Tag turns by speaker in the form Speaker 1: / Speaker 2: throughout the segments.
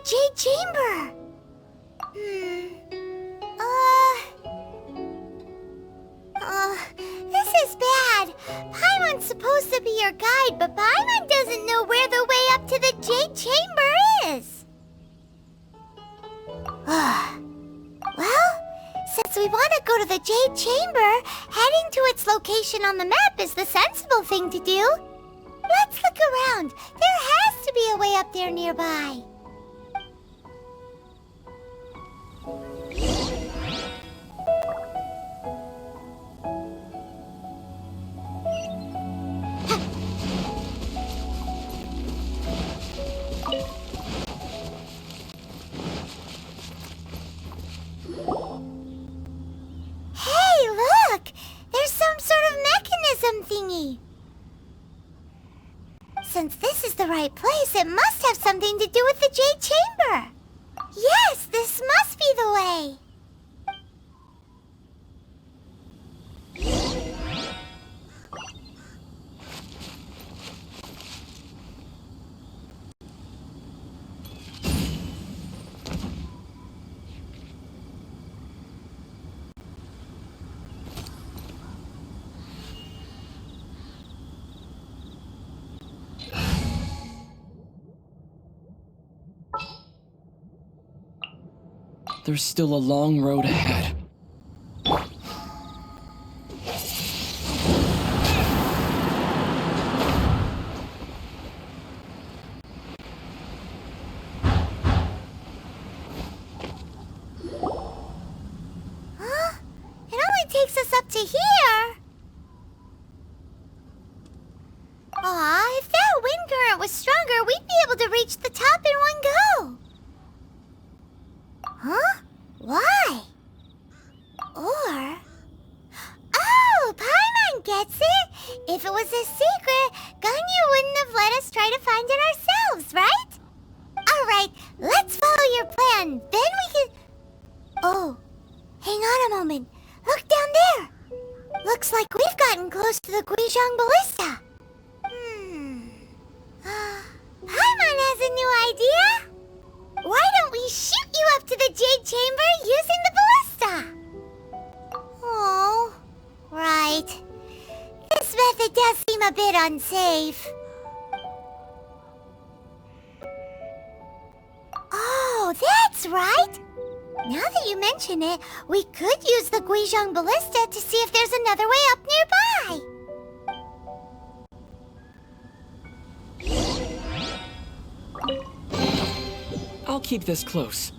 Speaker 1: Jade Chamber. This is bad. Paimon's supposed to be your guide, but Paimon doesn't know where the way up to the Jade Chamber is. Well, since we want to go to the Jade Chamber, heading to its location on the map is the sensible thing to do. Let's look around. There has to be a way up there nearby. Hey, look! There's some sort of mechanism thingy. Since this is the right place, it must have something to do with the Jade Chamber. Yes, this must be the way.
Speaker 2: There's still a long road ahead.
Speaker 1: Huh? It only takes us up to here. Aw, if that wind current was stronger, we'd be able to reach the top in one go. Huh? Why? Or... Oh, Paimon gets it! If it was a secret, Ganyu wouldn't have let us try to find it ourselves, right? Alright, let's follow your plan. Then we can... Oh, hang on a moment. Look down there. Looks like we've gotten close to the Guizhong Ballista. Paimon has a new idea. Why don't we shoot you up to the Jade Chamber using the ballista? Oh, right. This method does seem a bit unsafe. Oh, that's right. Now that you mention it, we could use the Guizhong Ballista to see if there's another way up nearby.
Speaker 2: I'll keep this close.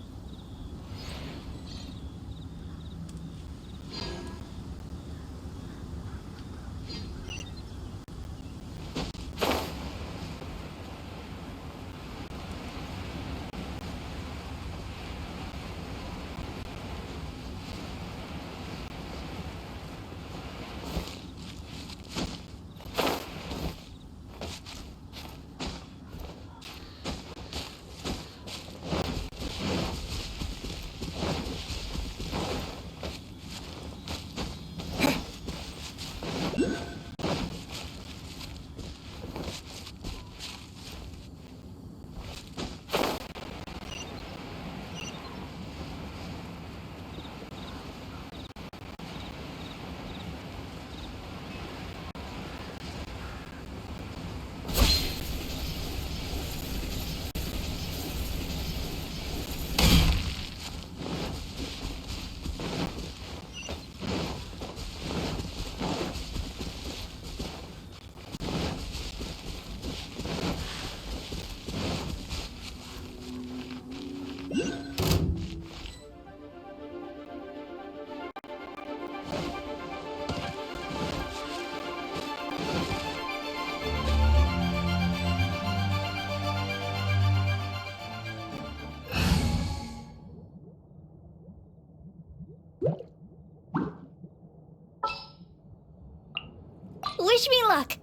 Speaker 1: Wish me luck.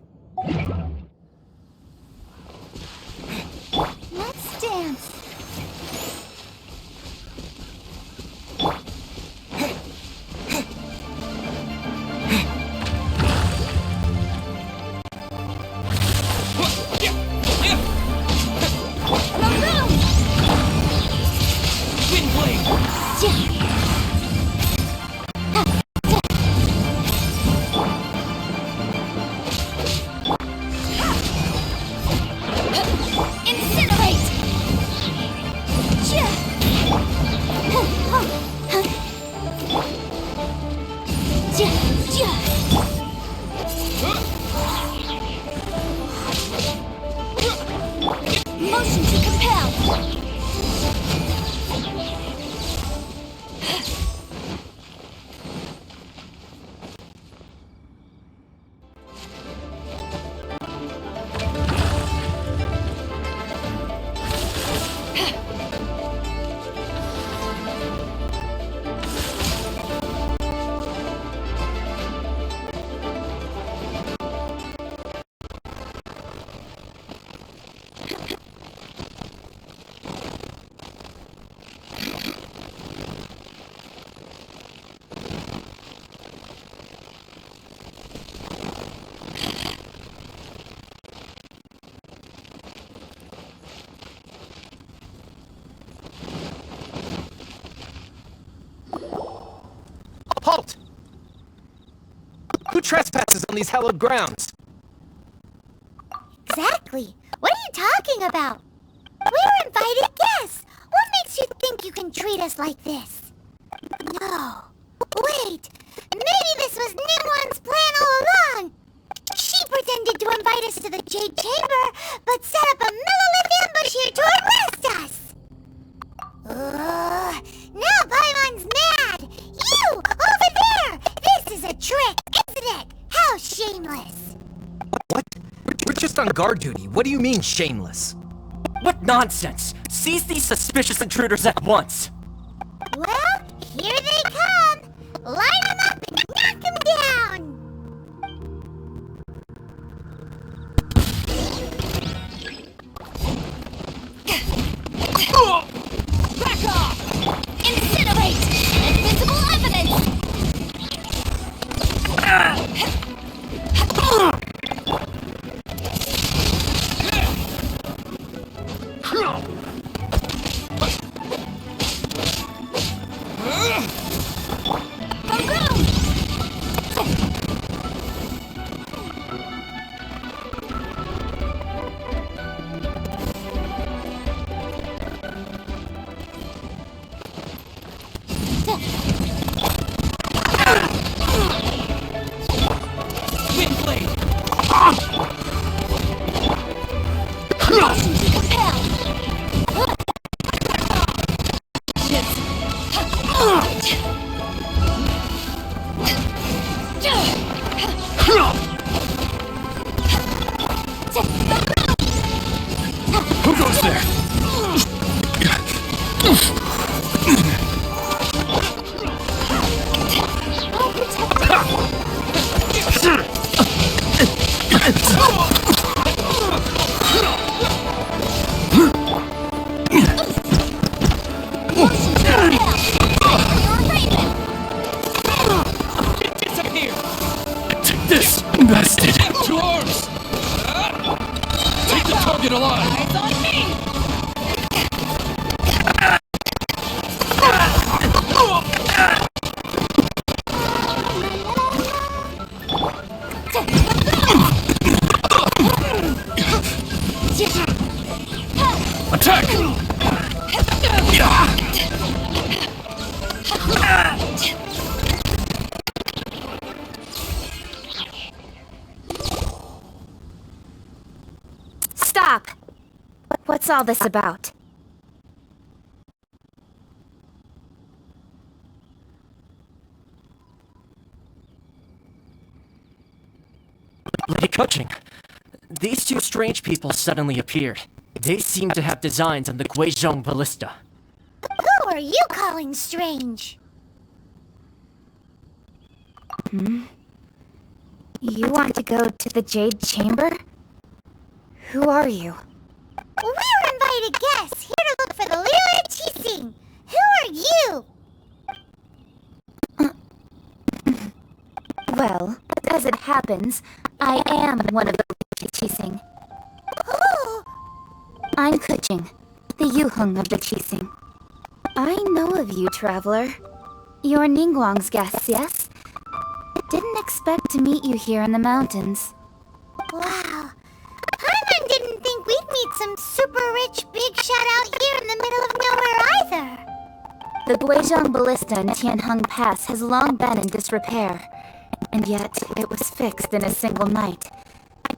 Speaker 1: Let's dance.
Speaker 3: Who trespasses on these hallowed grounds?
Speaker 1: Exactly. What are you talking about? We're invited guests. What makes you think you can treat us like this? No. Wait. Maybe this was Ningguang's plan all along. She pretended to invite us to the Jade Chamber, but set up a Millelith ambush here to arrest us. Now Paimon's mad. You, over there. This is a trick, isn't it? How shameless.
Speaker 3: What? We're just on guard duty. What do you mean, shameless?
Speaker 4: What nonsense! Seize these suspicious intruders at once!
Speaker 1: Well, here they come. Line them up and knock them down.
Speaker 5: Back off! Incinerate! Invisible evidence!
Speaker 2: Who goes there? Take this, bastard! To arms! Take the target alive!
Speaker 5: Eyes on me!
Speaker 2: Attack!
Speaker 6: Stop! What's all this about?
Speaker 4: Lady Coaching, these two strange people suddenly appeared. They seem to have designs on the Guizhong ballista.
Speaker 1: Who are you calling strange?
Speaker 6: You want to go to the Jade Chamber? Who are you?
Speaker 1: We're invited guests here to look for the Lila Qixing. Who are you?
Speaker 6: Well, as it happens, I am one of the Qixing.
Speaker 1: Who?
Speaker 6: I'm Kuching, the Yuheng of the Qixing. I know of you, traveler. You're Ningguang's guest, yes? Didn't expect to meet you here in the mountains.
Speaker 1: Wow. Paimon didn't think we'd meet some super rich big shot out here in the middle of nowhere either.
Speaker 6: The Guizhong ballista in Tianheng Pass has long been in disrepair, and yet it was fixed in a single night.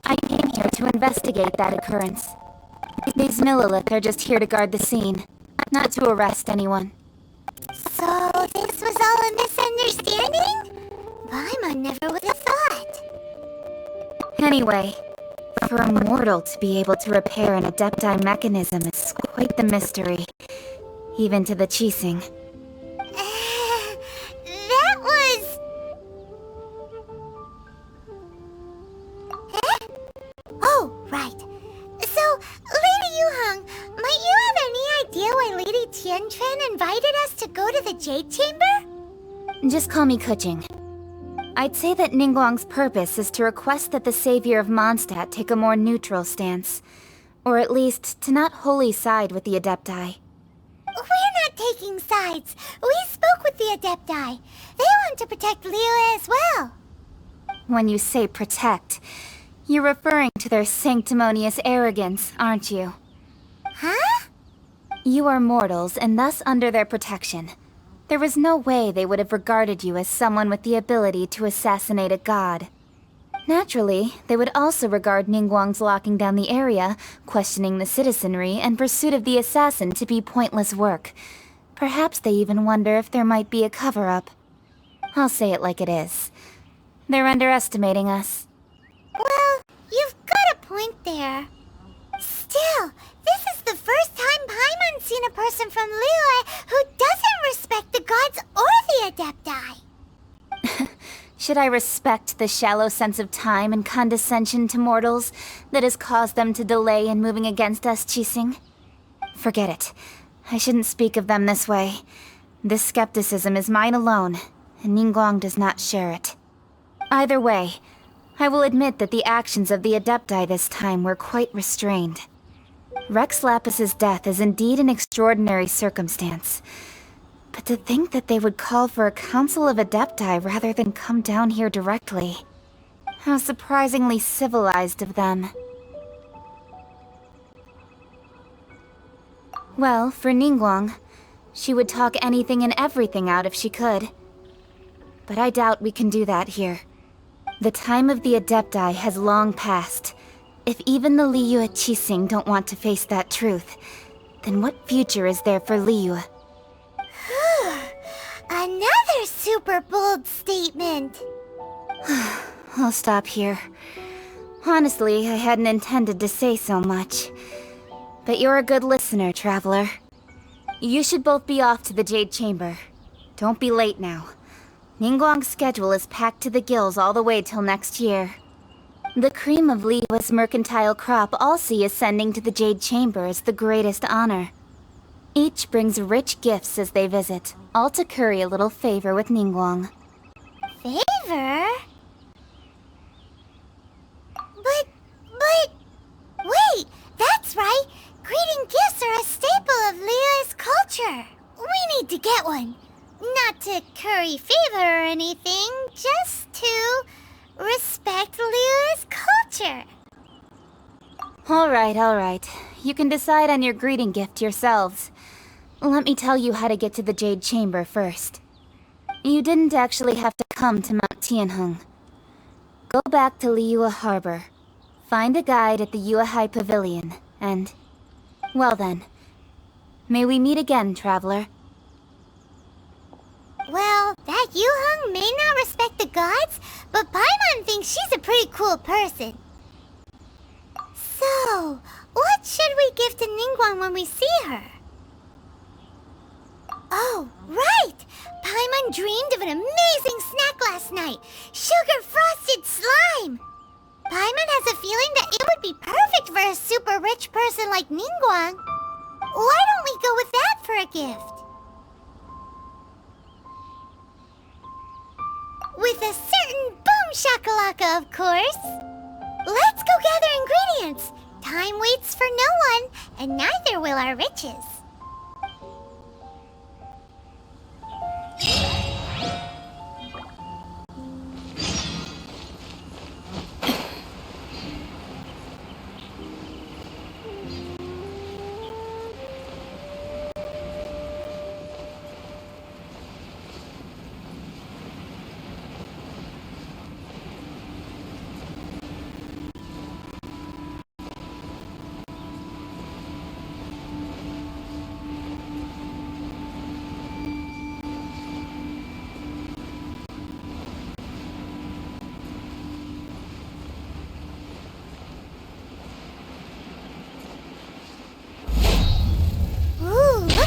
Speaker 6: I came here to investigate that occurrence. These Millelith are just here to guard the scene, not to arrest anyone.
Speaker 1: So this was all a misunderstanding? Paimon never would have thought.
Speaker 6: Anyway, for a mortal to be able to repair an Adepti mechanism is quite the mystery, even to the Qixing.
Speaker 1: That was... Eh? Oh, right. So, Lady Yuheng, might you have any idea why Lady Tianquan invited us to go to the Jade Chamber?
Speaker 6: Just call me Kuching. I'd say that Ningguang's purpose is to request that the savior of Mondstadt take a more neutral stance. Or at least, to not wholly side with the Adepti.
Speaker 1: We're not taking sides. We spoke with the Adepti. They want to protect Liyue as well.
Speaker 6: When you say protect, you're referring to their sanctimonious arrogance, aren't you?
Speaker 1: Huh?
Speaker 6: You are mortals and thus under their protection. There was no way they would have regarded you as someone with the ability to assassinate a god. Naturally, they would also regard Ningguang's locking down the area, questioning the citizenry, and pursuit of the assassin to be pointless work. Perhaps they even wonder if there might be a cover-up. I'll say it like it is. They're underestimating us.
Speaker 1: Well, you've got a point there. Still, this is the first time Paimon's seen a person from Liyue who doesn't respect the gods or the Adepti.
Speaker 6: Should I respect the shallow sense of time and condescension to mortals that has caused them to delay in moving against us, Qixing? Forget it. I shouldn't speak of them this way. This skepticism is mine alone, and Ningguang does not share it. Either way, I will admit that the actions of the Adepti this time were quite restrained. Rex Lapis's death is indeed an extraordinary circumstance. But to think that they would call for a council of Adepti rather than come down here directly. How surprisingly civilized of them. Well, for Ningguang, she would talk anything and everything out if she could. But I doubt we can do that here. The time of the Adepti has long passed. If even the Liyue Qixing don't want to face that truth, then what future is there for Liyue?
Speaker 1: Another super bold statement.
Speaker 6: I'll stop here. Honestly, I hadn't intended to say so much. But you're a good listener, Traveler. You should both be off to the Jade Chamber. Don't be late now. Ningguang's schedule is packed to the gills all the way till next year. The cream of Liyue's mercantile crop all see ascending to the Jade Chamber as the greatest honor. Each brings rich gifts as they visit, all to curry a little favor with Ningguang.
Speaker 1: Favor? But... Wait, that's right! Greeting gifts are a staple of Liyue's culture. We need to get one. Not to curry favor or anything, just to respect Liyue's culture.
Speaker 6: Alright. You can decide on your greeting gift yourselves. Let me tell you how to get to the Jade Chamber first. You didn't actually have to come to Mount Tianheng. Go back to Liyue Harbor. Find a guide at the Yuehai Pavilion, and... well then. May we meet again, Traveler.
Speaker 1: Well, that Yuheng may not respect the gods, but Paimon thinks she's a pretty cool person. So, what should we give to Ningguang when we see her? Oh, right! Paimon dreamed of an amazing snack last night! Sugar-frosted slime! Paimon has a feeling that it would be perfect for a super rich person like Ningguang. Why don't we go with that for a gift? With a certain boom shakalaka, of course. Let's go gather ingredients. Time waits for no one, and neither will our riches.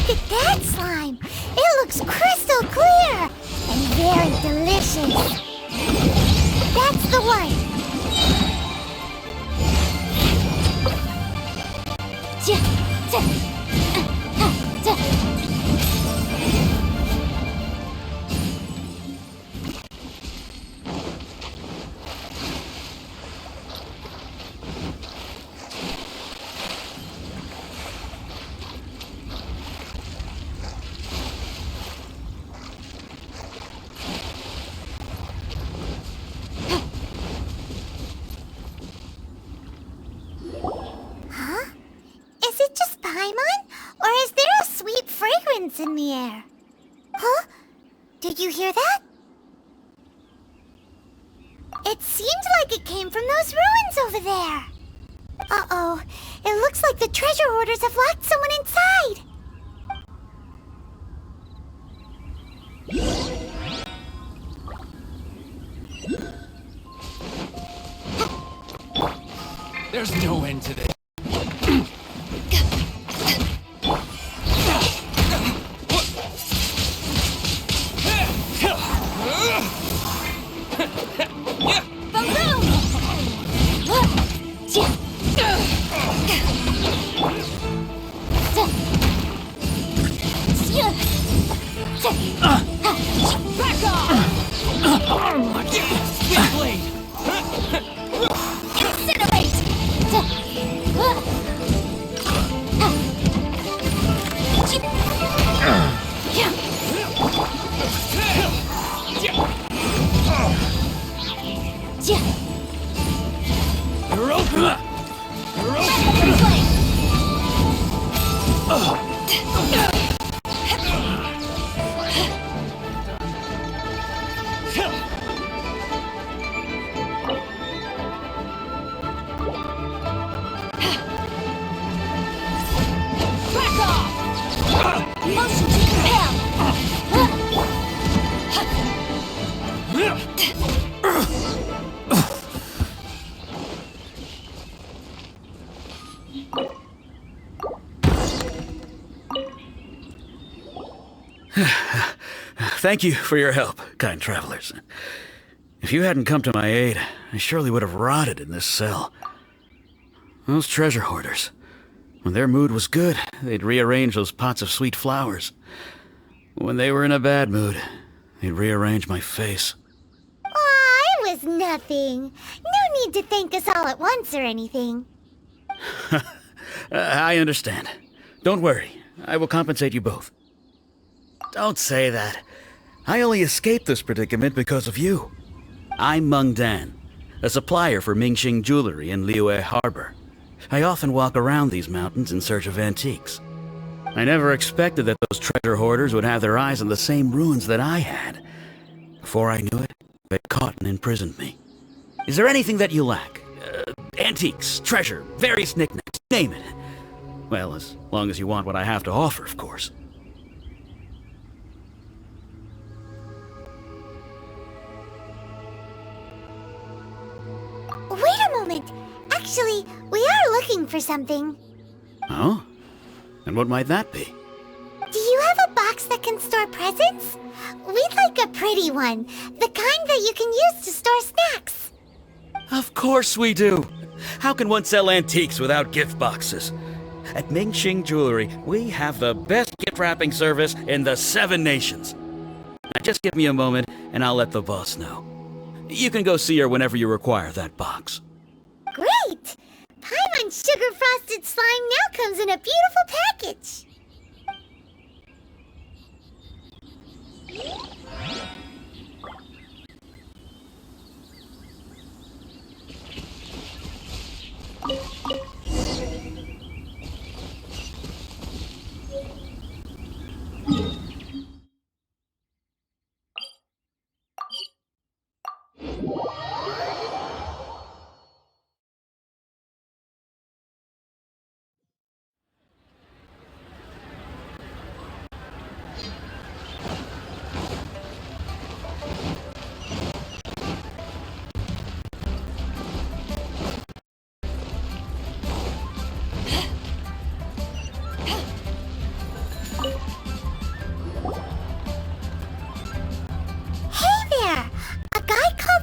Speaker 1: Look at that slime! It looks crystal clear! And very delicious! That's the one! footprints in the air. Huh? Did you hear that? It seemed like it came from those ruins over there. Uh-oh. It looks like the treasure hoarders have locked someone inside.
Speaker 2: There's no end to this.
Speaker 5: Back off!
Speaker 2: Big blade!
Speaker 5: Incinerate! Back off! Motion to compel!
Speaker 7: Thank you for your help, kind travelers. If you hadn't come to my aid, I surely would have rotted in this cell. Those treasure hoarders, when their mood was good, they'd rearrange those pots of sweet flowers. When they were in a bad mood, they'd rearrange my face.
Speaker 1: Aw, it was nothing. No need to thank us all at once or anything.
Speaker 7: I understand. Don't worry, I will compensate you both. Don't say that. I only escaped this predicament because of you. I'm Meng Dan, a supplier for Mingxing jewelry in Liyue Harbor. I often walk around these mountains in search of antiques. I never expected that those treasure hoarders would have their eyes on the same ruins that I had. Before I knew it, they caught and imprisoned me. Is there anything that you lack? Antiques, treasure, various knickknacks, name it. Well, as long as you want what I have to offer, of course.
Speaker 1: Wait a moment. Actually, we are looking for something.
Speaker 7: Oh? And what might that be?
Speaker 1: Do you have a box that can store presents? We'd like a pretty one. The kind that you can use to store snacks.
Speaker 7: Of course we do. How can one sell antiques without gift boxes? At Mingxing Jewelry, we have the best gift wrapping service in the 7 nations. Now just give me a moment and I'll let the boss know. You can go see her whenever you require that box.
Speaker 1: Great! Paimon Sugar Frosted Slime now comes in a beautiful package.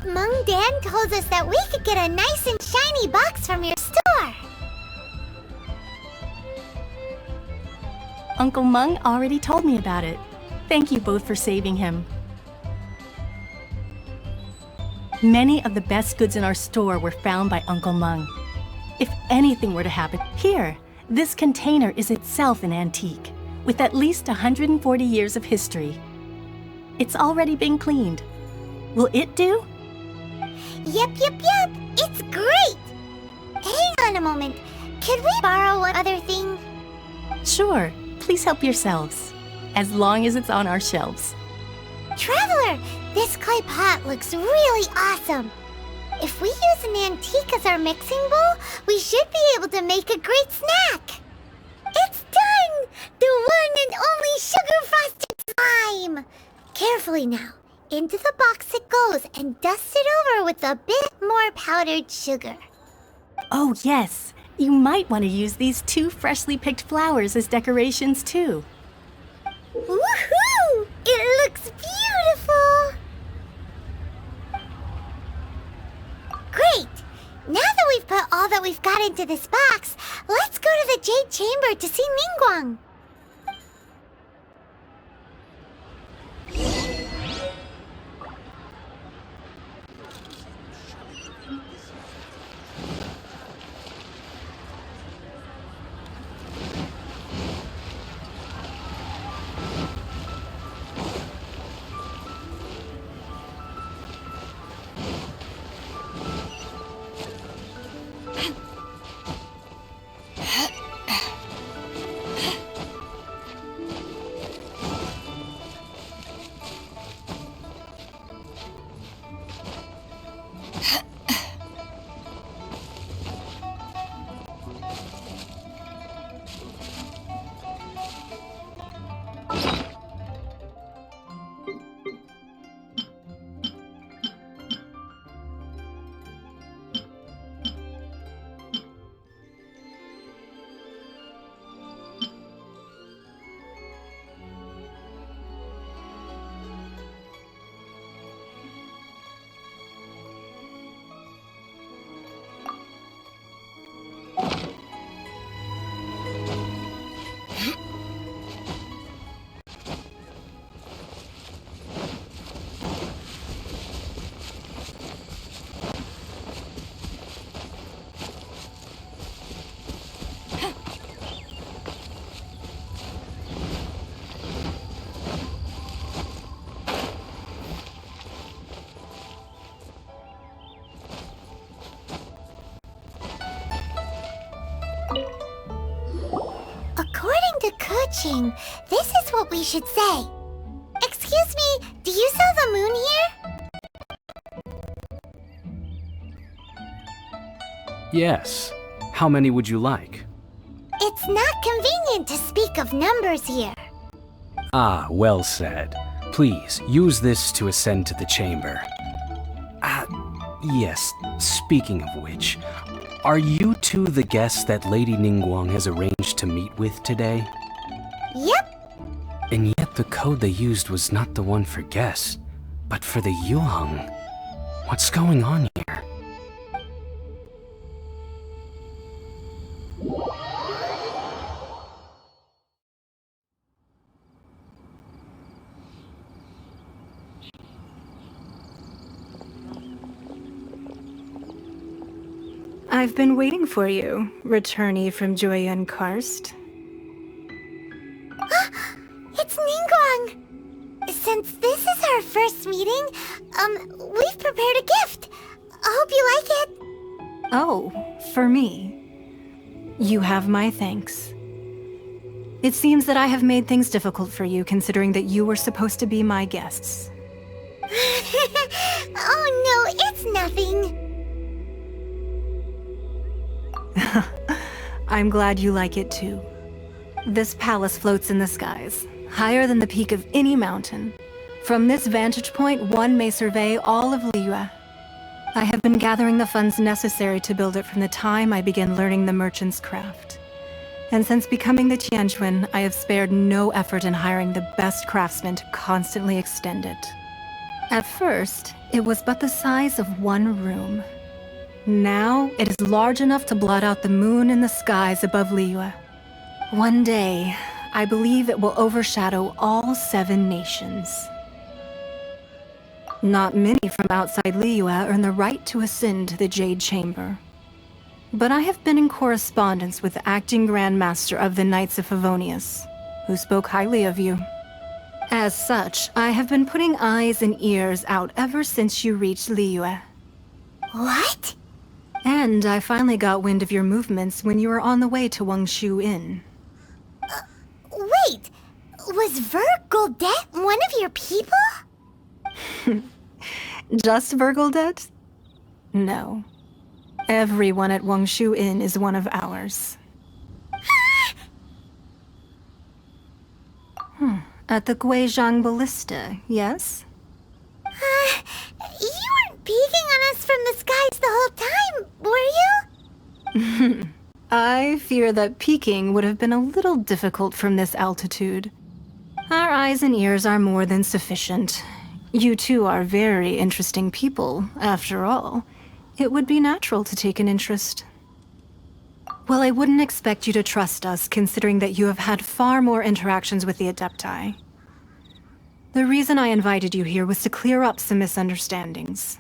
Speaker 1: Meng Dan told us that we could get a nice and shiny box from your store.
Speaker 8: Uncle Meng already told me about it. Thank you both for saving him. Many of the best goods in our store were found by Uncle Meng. If anything were to happen, here, this container is itself an antique, with at least 140 years of history. It's already been cleaned. Will it do?
Speaker 1: Yep. It's great! Hang on a moment. Could we borrow one other thing?
Speaker 8: Sure. Please help yourselves. as long as it's on our shelves.
Speaker 1: Traveler, this clay pot looks really awesome. If we use an antique as our mixing bowl, we should be able to make a great snack. It's done! The one and only sugar-frosted slime! Carefully now. Into the box it goes and dust it over with a bit more powdered sugar.
Speaker 8: Oh, yes. You might want to use these 2 freshly picked flowers as decorations, too.
Speaker 1: Woohoo! It looks beautiful! Great! Now that we've put all that we've got into this box, let's go to the Jade Chamber to see Ningguang. According to Kuching, this is what we should say. Excuse me, do you sell the moon here?
Speaker 9: Yes. How many would you like?
Speaker 1: It's not convenient to speak of numbers here.
Speaker 9: Ah, well said. Please, use this to ascend to the chamber. Yes, speaking of which, are you two the guests that Lady Ningguang has arranged to meet with today?
Speaker 1: Yep.
Speaker 9: And yet the code they used was not the one for guests, but for the Yuheng. What's going on here?
Speaker 10: I've been waiting for you, returnee from Joyun Karst.
Speaker 1: It's Ningguang! Since this is our first meeting, we've prepared a gift. I hope you like it.
Speaker 10: Oh, for me. You have my thanks. It seems that I have made things difficult for you, considering that you were supposed to be my guests.
Speaker 1: Oh no, it's nothing.
Speaker 10: I'm glad you like it too. This palace floats in the skies, higher than the peak of any mountain. From this vantage point, one may survey all of Liyue. I have been gathering the funds necessary to build it from the time I began learning the merchant's craft. And since becoming the Tianjuan, I have spared no effort in hiring the best craftsmen to constantly extend it. At first, it was but the size of one room. Now, it is large enough to blot out the moon in the skies above Liyue. One day, I believe it will overshadow all 7 nations. Not many from outside Liyue earn the right to ascend to the Jade Chamber. But I have been in correspondence with the acting Grand Master of the Knights of Favonius, who spoke highly of you. As such, I have been putting eyes and ears out ever since you reached Liyue.
Speaker 1: What?
Speaker 10: And I finally got wind of your movements when you were on the way to Wangshu Inn.
Speaker 1: Wait! Was Vergoldet one of your people?
Speaker 10: Just Vergoldet? No. Everyone at Wangshu Inn is one of ours. At the Guizhang Ballista, yes?
Speaker 1: You weren't peeking on us from the skies the whole time, were you?
Speaker 10: I fear that peeking would have been a little difficult from this altitude. Our eyes and ears are more than sufficient. You two are very interesting people, after all. It would be natural to take an interest. Well, I wouldn't expect you to trust us, considering that you have had far more interactions with the Adepti. The reason I invited you here was to clear up some misunderstandings.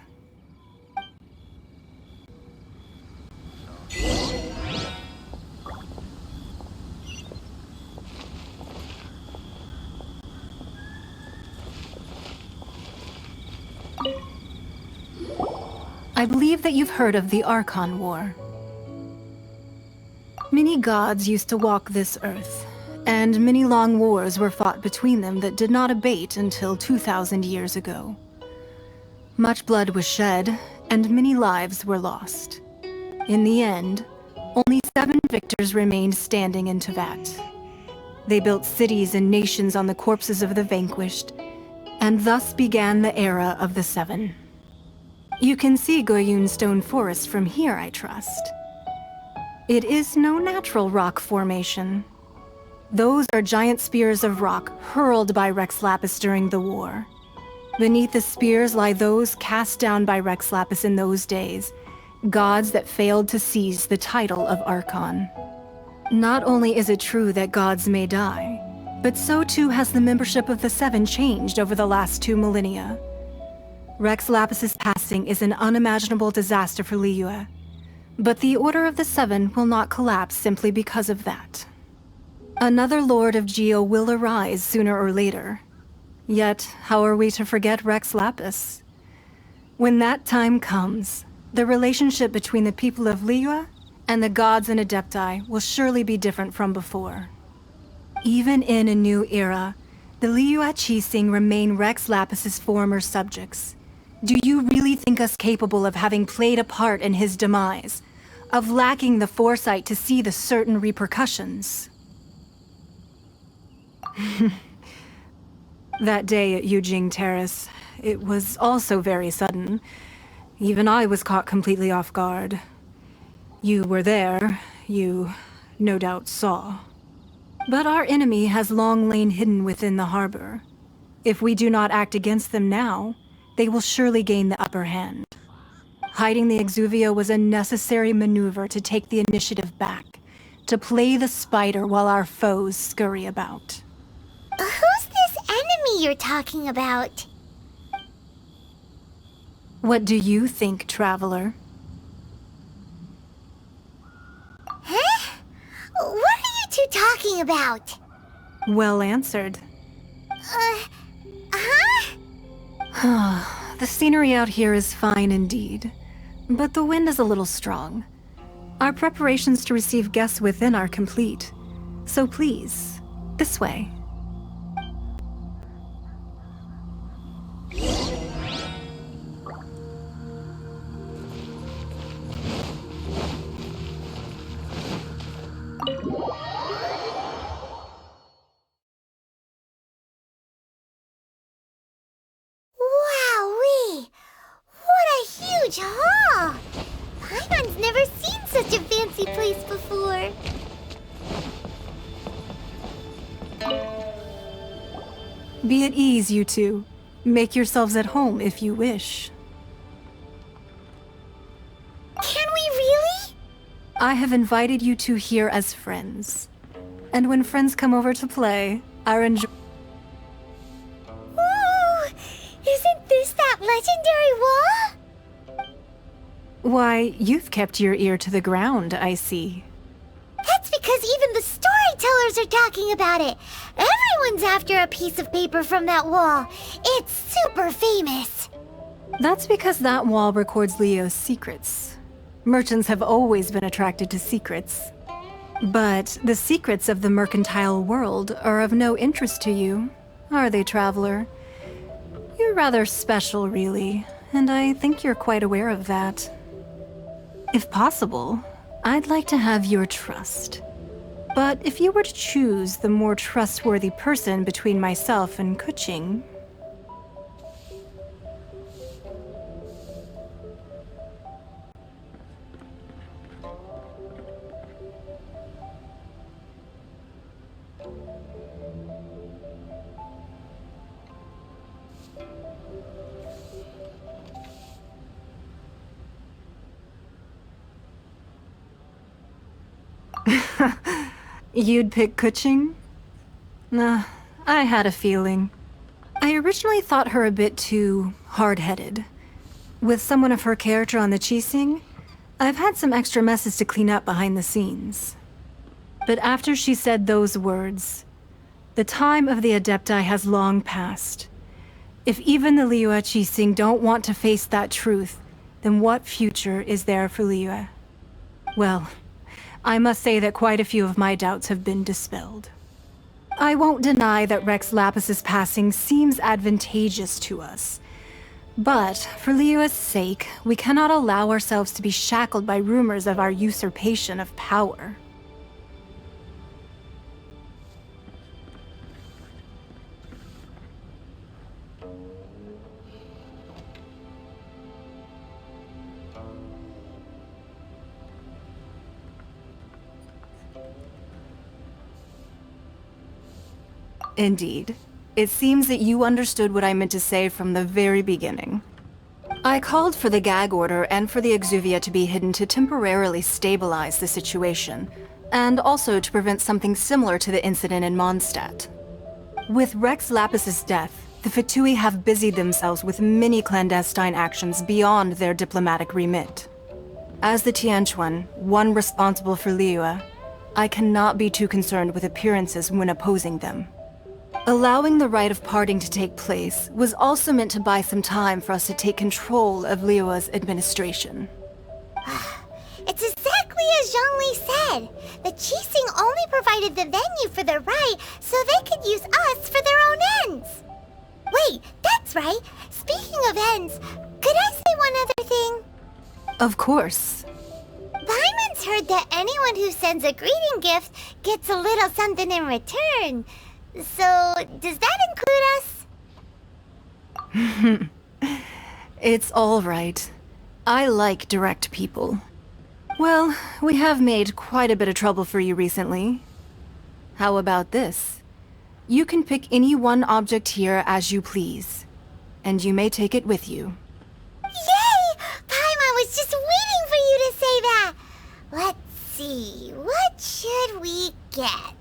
Speaker 10: I believe that you've heard of the Archon War. Many gods used to walk this earth, and many long wars were fought between them that did not abate until 2,000 years ago. Much blood was shed, and many lives were lost. In the end, only 7 victors remained standing in Tevat. They built cities and nations on the corpses of the vanquished, and thus began the era of the 7. You can see Goyun Stone Forest from here, I trust. It is no natural rock formation. Those are giant spears of rock hurled by Rex Lapis during the war. Beneath the spears lie those cast down by Rex Lapis in those days, gods that failed to seize the title of Archon. Not only is it true that gods may die, but so too has the membership of the 7 changed over the last 2 millennia. Rex Lapis's passing is an unimaginable disaster for Liyue, but the Order of the 7 will not collapse simply because of that. Another Lord of Geo will arise sooner or later. Yet, how are we to forget Rex Lapis? When that time comes, the relationship between the people of Liyue and the gods and Adepti will surely be different from before. Even in a new era, the Liyue Qixing remain Rex Lapis's former subjects. Do you really think us capable of having played a part in his demise? Of lacking the foresight to see the certain repercussions? That day at Yujing Terrace, it was also very sudden. Even I was caught completely off guard. You were there, you no doubt saw. But our enemy has long lain hidden within the harbor. If we do not act against them now, they will surely gain the upper hand. Hiding the Exuvio was a necessary maneuver to take the initiative back, to play the spider while our foes scurry about.
Speaker 1: Who's this enemy you're talking about?
Speaker 10: What do you think, Traveler?
Speaker 1: Huh? What are you two talking about?
Speaker 10: Well answered. The scenery out here is fine indeed, but the wind is a little strong. Our preparations to receive guests within are complete, so please, this way.
Speaker 1: Wowee! What a huge hall! Paimon's never seen such a fancy place before.
Speaker 10: Be at ease, you two. Make yourselves at home if you wish.
Speaker 1: Can we really?
Speaker 10: I have invited you two here as friends. And when friends come over to play, our enjoy.
Speaker 1: Ooh! Isn't this that legendary wall?
Speaker 10: Why, you've kept your ear to the ground, I see.
Speaker 1: That's because even the storytellers are talking about it. Everyone's after a piece of paper from that wall. It's super famous.
Speaker 10: That's because that wall records Leo's secrets. Merchants have always been attracted to secrets. But the secrets of the mercantile world are of no interest to you, are they, traveler? You're rather special, really, and I think you're quite aware of that. If possible, I'd like to have your trust. But if you were to choose the more trustworthy person between myself and Kuching... You'd pick Kuching? Nah, I had a feeling. I originally thought her a bit too hard-headed. With someone of her character on the Qixing, I've had some extra messes to clean up behind the scenes. But after she said those words, the time of the Adepti has long passed. If even the Liyue Qixing don't want to face that truth, then what future is there for Liyue? Well, I must say that quite a few of my doubts have been dispelled. I won't deny that Rex Lapis's passing seems advantageous to us. But, for Liyue's sake, we cannot allow ourselves to be shackled by rumors of our usurpation of power. Indeed. It seems that you understood what I meant to say from the very beginning. I called for the gag order and for the exuvia to be hidden to temporarily stabilize the situation, and also to prevent something similar to the incident in Mondstadt. With Rex Lapis's death, the Fatui have busied themselves with many clandestine actions beyond their diplomatic remit. As the Tianquan, one responsible for Liyue, I cannot be too concerned with appearances when opposing them. Allowing the rite of parting to take place was also meant to buy some time for us to take control of Liyue's administration.
Speaker 1: It's exactly as Zhongli said. The Qixing only provided the venue for the rite so they could use us for their own ends. Wait, that's right. Speaking of ends, could I say one other thing?
Speaker 10: Of course.
Speaker 1: Paimon's heard that anyone who sends a greeting gift gets a little something in return. So, does that include us?
Speaker 10: It's all right. I like direct people. Well, we have made quite a bit of trouble for you recently. How about this? You can pick any one object here as you please, and you may take it with you.
Speaker 1: Yay! Paimon was just waiting for you to say that! Let's see, what should we get?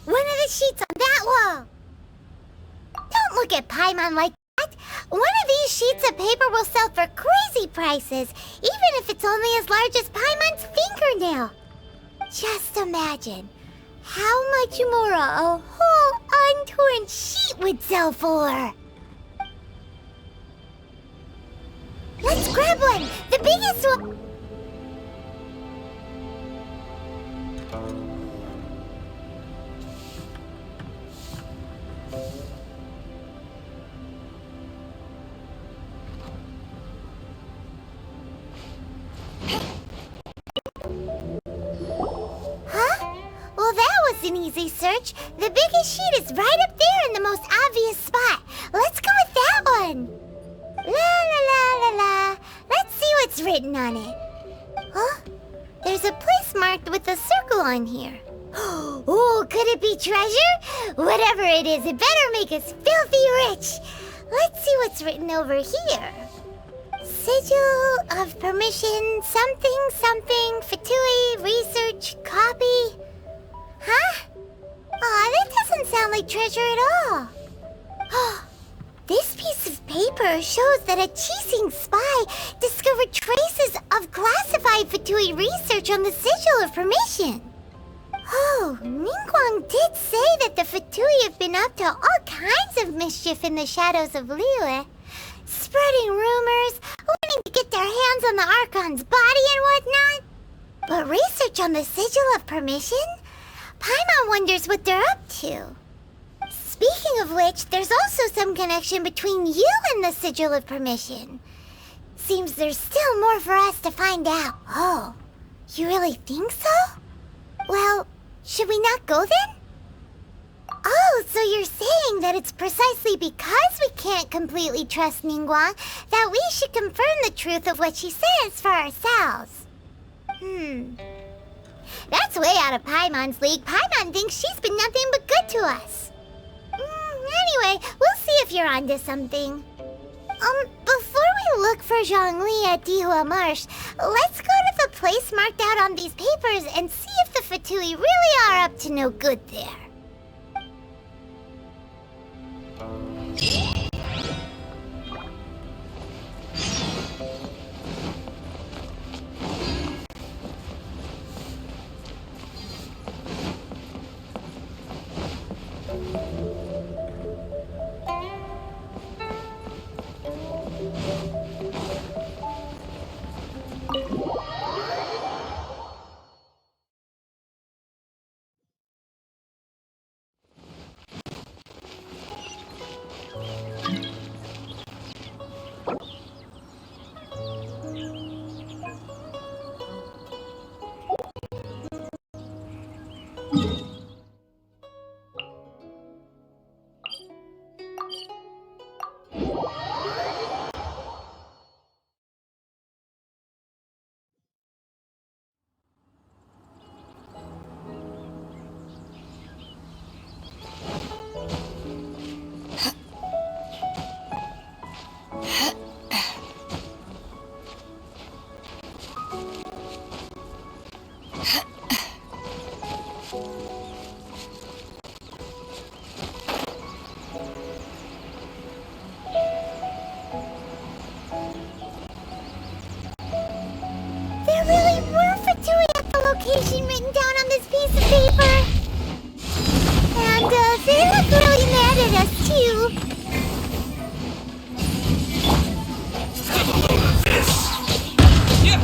Speaker 1: One of the sheets on that wall! Don't look at Paimon like that! One of these sheets of paper will sell for crazy prices, even if it's only as large as Paimon's fingernail. Just imagine how much more a whole untorn sheet would sell for. Let's grab one! The biggest one! Well, that was an easy search. The biggest sheet is right up there in the most obvious spot. Let's go with that one. La la la la la. Let's see what's written on it. Huh? There's a place marked with a circle on here. Oh, could it be treasure? Whatever it is, it better make us filthy rich. Let's see what's written over here. Sigil of permission, something, something, Fatui, research, copy. Huh? Aw, that doesn't sound like treasure at all. This piece of paper shows that a Qixing spy discovered traces of classified Fatui research on the Sigil of Permission. Oh, Ningguang did say that the Fatui have been up to all kinds of mischief in the shadows of Liyue, spreading rumors, wanting to get their hands on the Archon's body and whatnot. But research on the Sigil of Permission? Paimon wonders what they're up to. Speaking of which, there's also some connection between you and the Sigil of Permission. Seems there's still more for us to find out. Oh, you really think so? Well, should we not go then? Oh, so you're saying that it's precisely because we can't completely trust Ningguang that we should confirm the truth of what she says for ourselves. That's way out of Paimon's league. Paimon thinks she's been nothing but good to us. Anyway, we'll see if you're onto something. Before we look for Zhongli at Dihua Marsh, let's go to the place marked out on these papers and see if the Fatui really are up to no good there. Location written down on this piece of paper. And, they look really mad at us, too.
Speaker 2: Have a load of this! Yeah!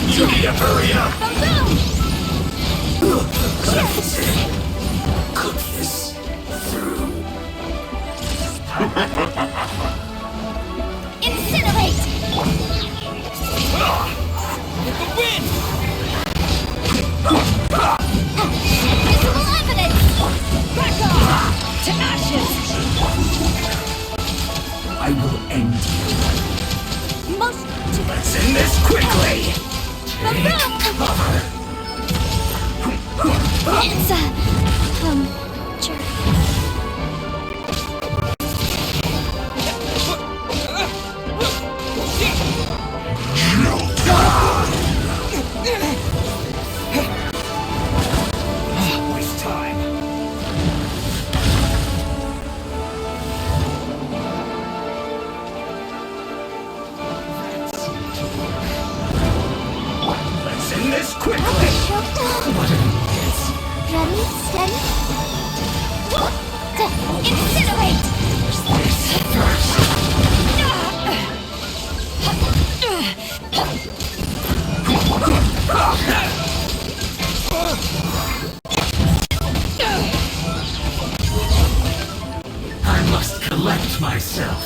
Speaker 2: You need to hurry up! Cook this through.
Speaker 5: Incinerate!
Speaker 2: With the wind!
Speaker 5: Visible evidence! Back off! To ashes!
Speaker 2: I will end you.
Speaker 5: Most to
Speaker 2: Let's end this quickly! Take cover!
Speaker 5: It's jerk.
Speaker 2: Waste time. Let's end this quickly! What are these?
Speaker 5: Ready, steady. Incinerate!
Speaker 2: I must collect myself.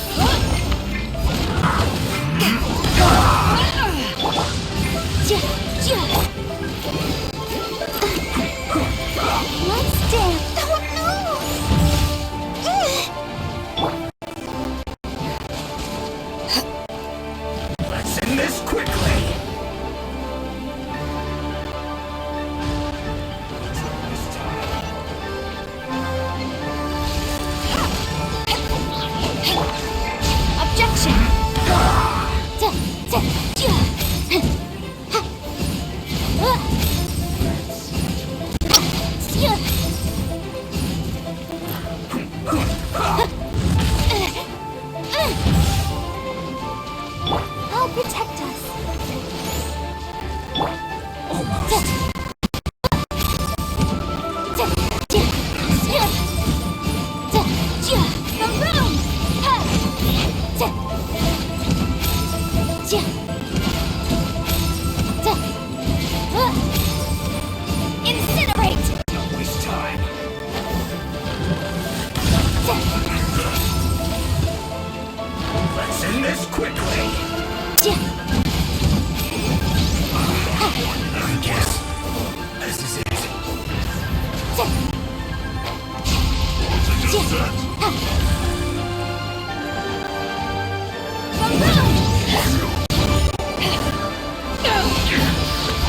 Speaker 5: Let's dance. Oh no!
Speaker 2: Let's end this quickly.
Speaker 5: Objection!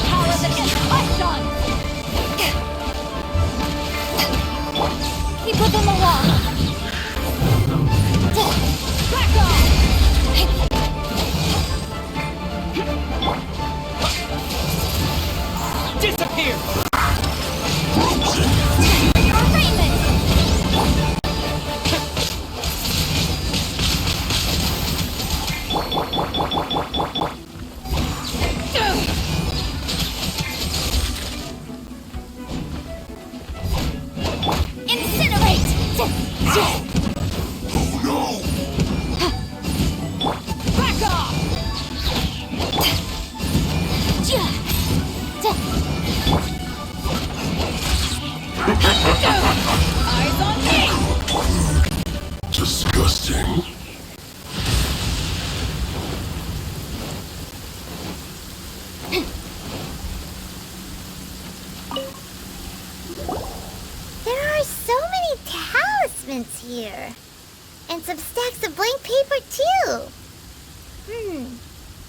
Speaker 5: Power that gets pushed on! Keep within the wall! Back off!
Speaker 2: Disappear!
Speaker 5: Your arraignment! Incinerate!
Speaker 2: Oh no!
Speaker 5: Back off! Eyes on me!
Speaker 2: Disgusting.
Speaker 1: There are so many talismans here. And some stacks of blank paper, too.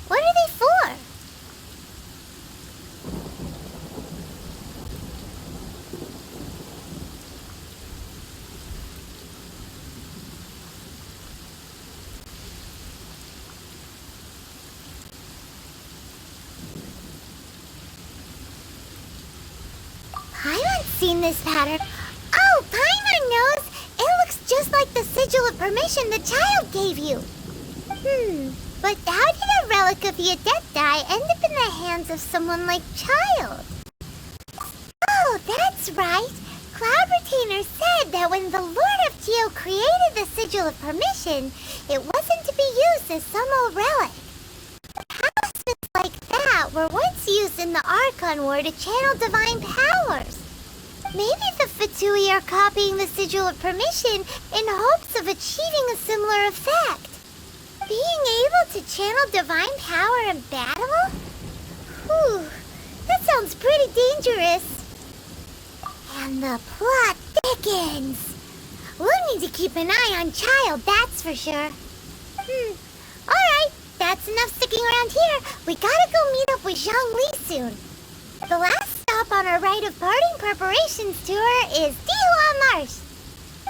Speaker 1: What are they for? Paimon's seen this pattern. Oh, Paimon knows! It looks just like the sigil of permission the child gave you. But how did a relic of the Adepti end up in the hands of someone like Child? Oh, that's right. Cloud Retainer said that when the Lord of Geo created the sigil of permission, it wasn't to be used as some old relic. Talismans like that were once used in the Archon War to channel divine powers. Maybe the Fatui are copying the sigil of permission in hopes of achieving a similar effect. Being able to channel divine power in battle? Whew, that sounds pretty dangerous. And the plot thickens. We'll need to keep an eye on Child, that's for sure. Alright, that's enough sticking around here. We gotta go meet up with Zhongli soon. The last stop on our rite of parting preparations tour is Dihua Marsh.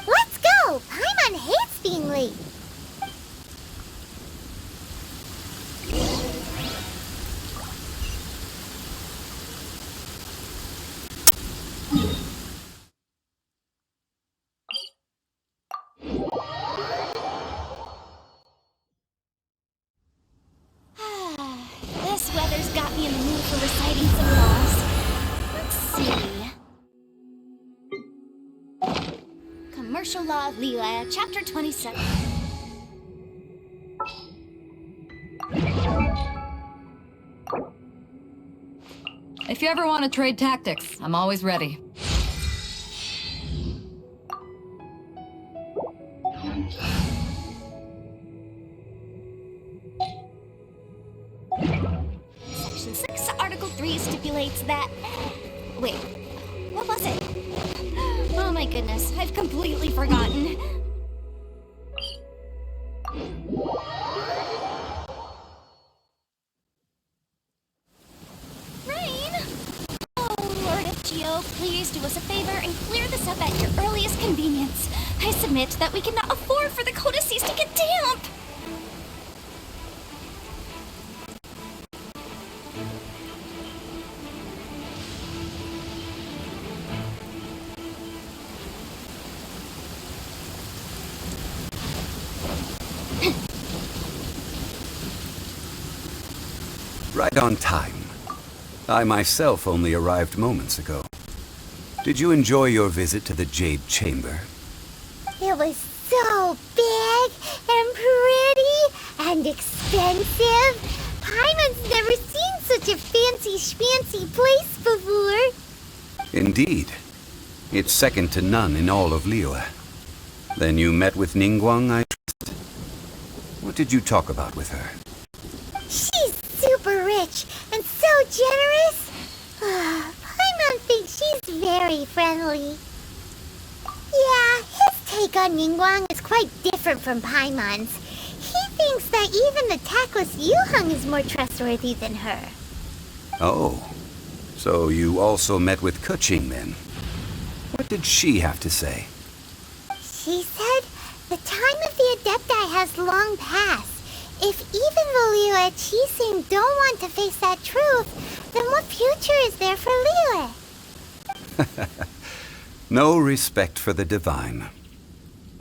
Speaker 1: Let's go! Paimon hates being late.
Speaker 5: This weather's got me in the mood for reciting some laws. Let's see. Commercial Law of Liyue, Chapter 27.
Speaker 11: If you ever want to trade tactics, I'm always ready.
Speaker 5: Section 6, Article 3 stipulates that... Wait, what was it? Oh my goodness, I've completely forgotten. Rain? Oh, Lord of Geo, please do us a favor and clear this up at your earliest convenience. I submit that we cannot afford for the codices to get damp.
Speaker 12: Right on time. I myself only arrived moments ago. Did you enjoy your visit to the Jade Chamber?
Speaker 1: It was so big and pretty and expensive. Paimon's never seen such a fancy schmancy place before.
Speaker 12: Indeed. It's second to none in all of Liyue. Then you met with Ningguang, I trust? What did you talk about with her?
Speaker 1: She's super rich and so generous. Paimon thinks she's very friendly. Yeah, his take on Ningguang is quite different from Paimon's. He thinks that even the tactless Yuheng is more trustworthy than her.
Speaker 12: Oh, so you also met with Keqing then? What did she have to say?
Speaker 1: She said the time of the Adepti has long passed. If even the Liyue Qixing don't want to face that truth, then what future is there for Liyue?
Speaker 12: No respect for the divine.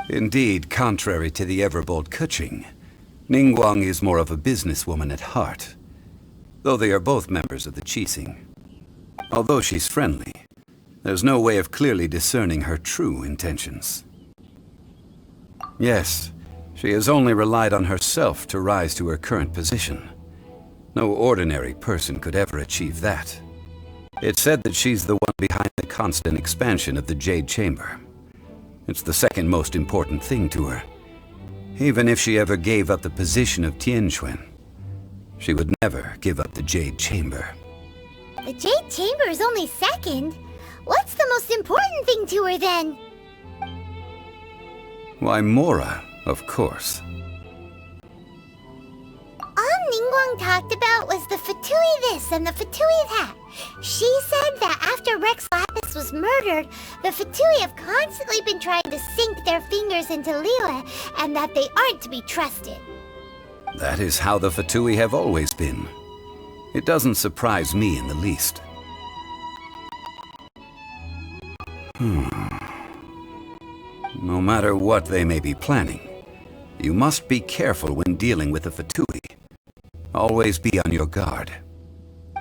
Speaker 12: Indeed, contrary to the ever-bold Keqing, Ningguang is more of a businesswoman at heart, though they are both members of the Qixing. Although she's friendly, there's no way of clearly discerning her true intentions. Yes, she has only relied on herself to rise to her current position. No ordinary person could ever achieve that. It's said that she's the one behind the constant expansion of the Jade Chamber. It's the second most important thing to her. Even if she ever gave up the position of Tianquan, she would never give up the Jade Chamber.
Speaker 1: The Jade Chamber is only second. What's the most important thing to her then?
Speaker 12: Why, Mora, of course.
Speaker 1: All Ningguang talked about was the Fatui this and the Fatui that. She said that after Rex Lapis was murdered, the Fatui have constantly been trying to sink their fingers into Liyue, and that they aren't to be trusted.
Speaker 12: That is how the Fatui have always been. It doesn't surprise me in the least. No matter what they may be planning, you must be careful when dealing with the Fatui. Always be on your guard.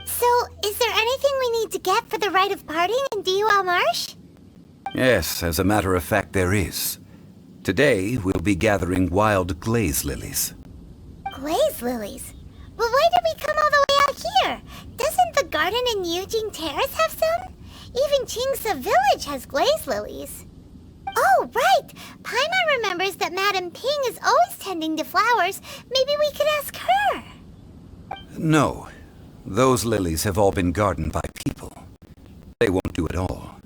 Speaker 1: So, is there anything we need to get for the rite of parting in Dihua Marsh?
Speaker 12: Yes, as a matter of fact, there is. Today, we'll be gathering wild glaze lilies.
Speaker 1: Glaze lilies? But why did we come all the way out here? Doesn't the garden in Yujing Terrace have some? Even Qingse Village has glaze lilies. Oh, right! Paimon remembers that Madame Ping is always tending to flowers. Maybe we could ask her.
Speaker 12: No. Those lilies have all been gardened by people. They won't do it all.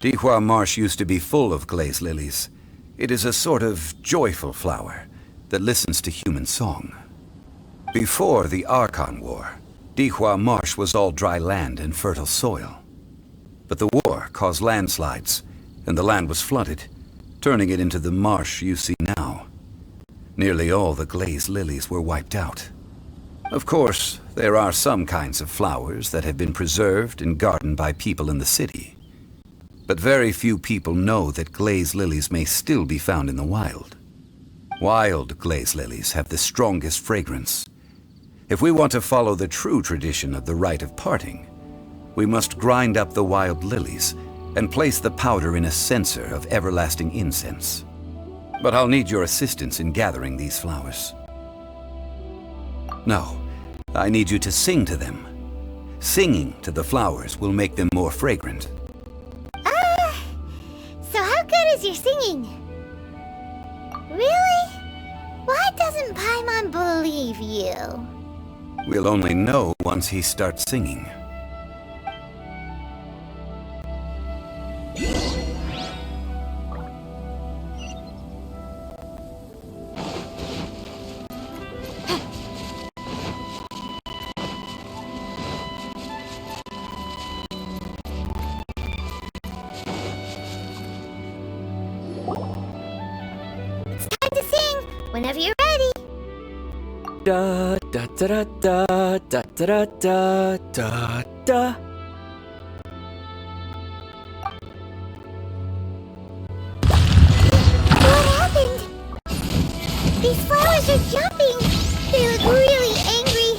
Speaker 12: Dihua Marsh used to be full of glaze lilies. It is a sort of joyful flower that listens to human song. Before the Archon War, Dihua Marsh was all dry land and fertile soil. But the war caused landslides, and the land was flooded, turning it into the marsh you see now. Nearly all the glaze lilies were wiped out. Of course, there are some kinds of flowers that have been preserved and gardened by people in the city. But very few people know that glaze lilies may still be found in the wild. Wild glaze lilies have the strongest fragrance. If we want to follow the true tradition of the rite of parting, we must grind up the wild lilies and place the powder in a censer of everlasting incense. But I'll need your assistance in gathering these flowers. No, I need you to sing to them. Singing to the flowers will make them more fragrant.
Speaker 1: So how good is your singing? Really? Why doesn't Paimon believe you?
Speaker 12: We'll only know once he starts singing.
Speaker 1: Whenever you're ready.
Speaker 4: Da da da da da da da da da.
Speaker 1: What happened? These flowers are jumping. They look really angry.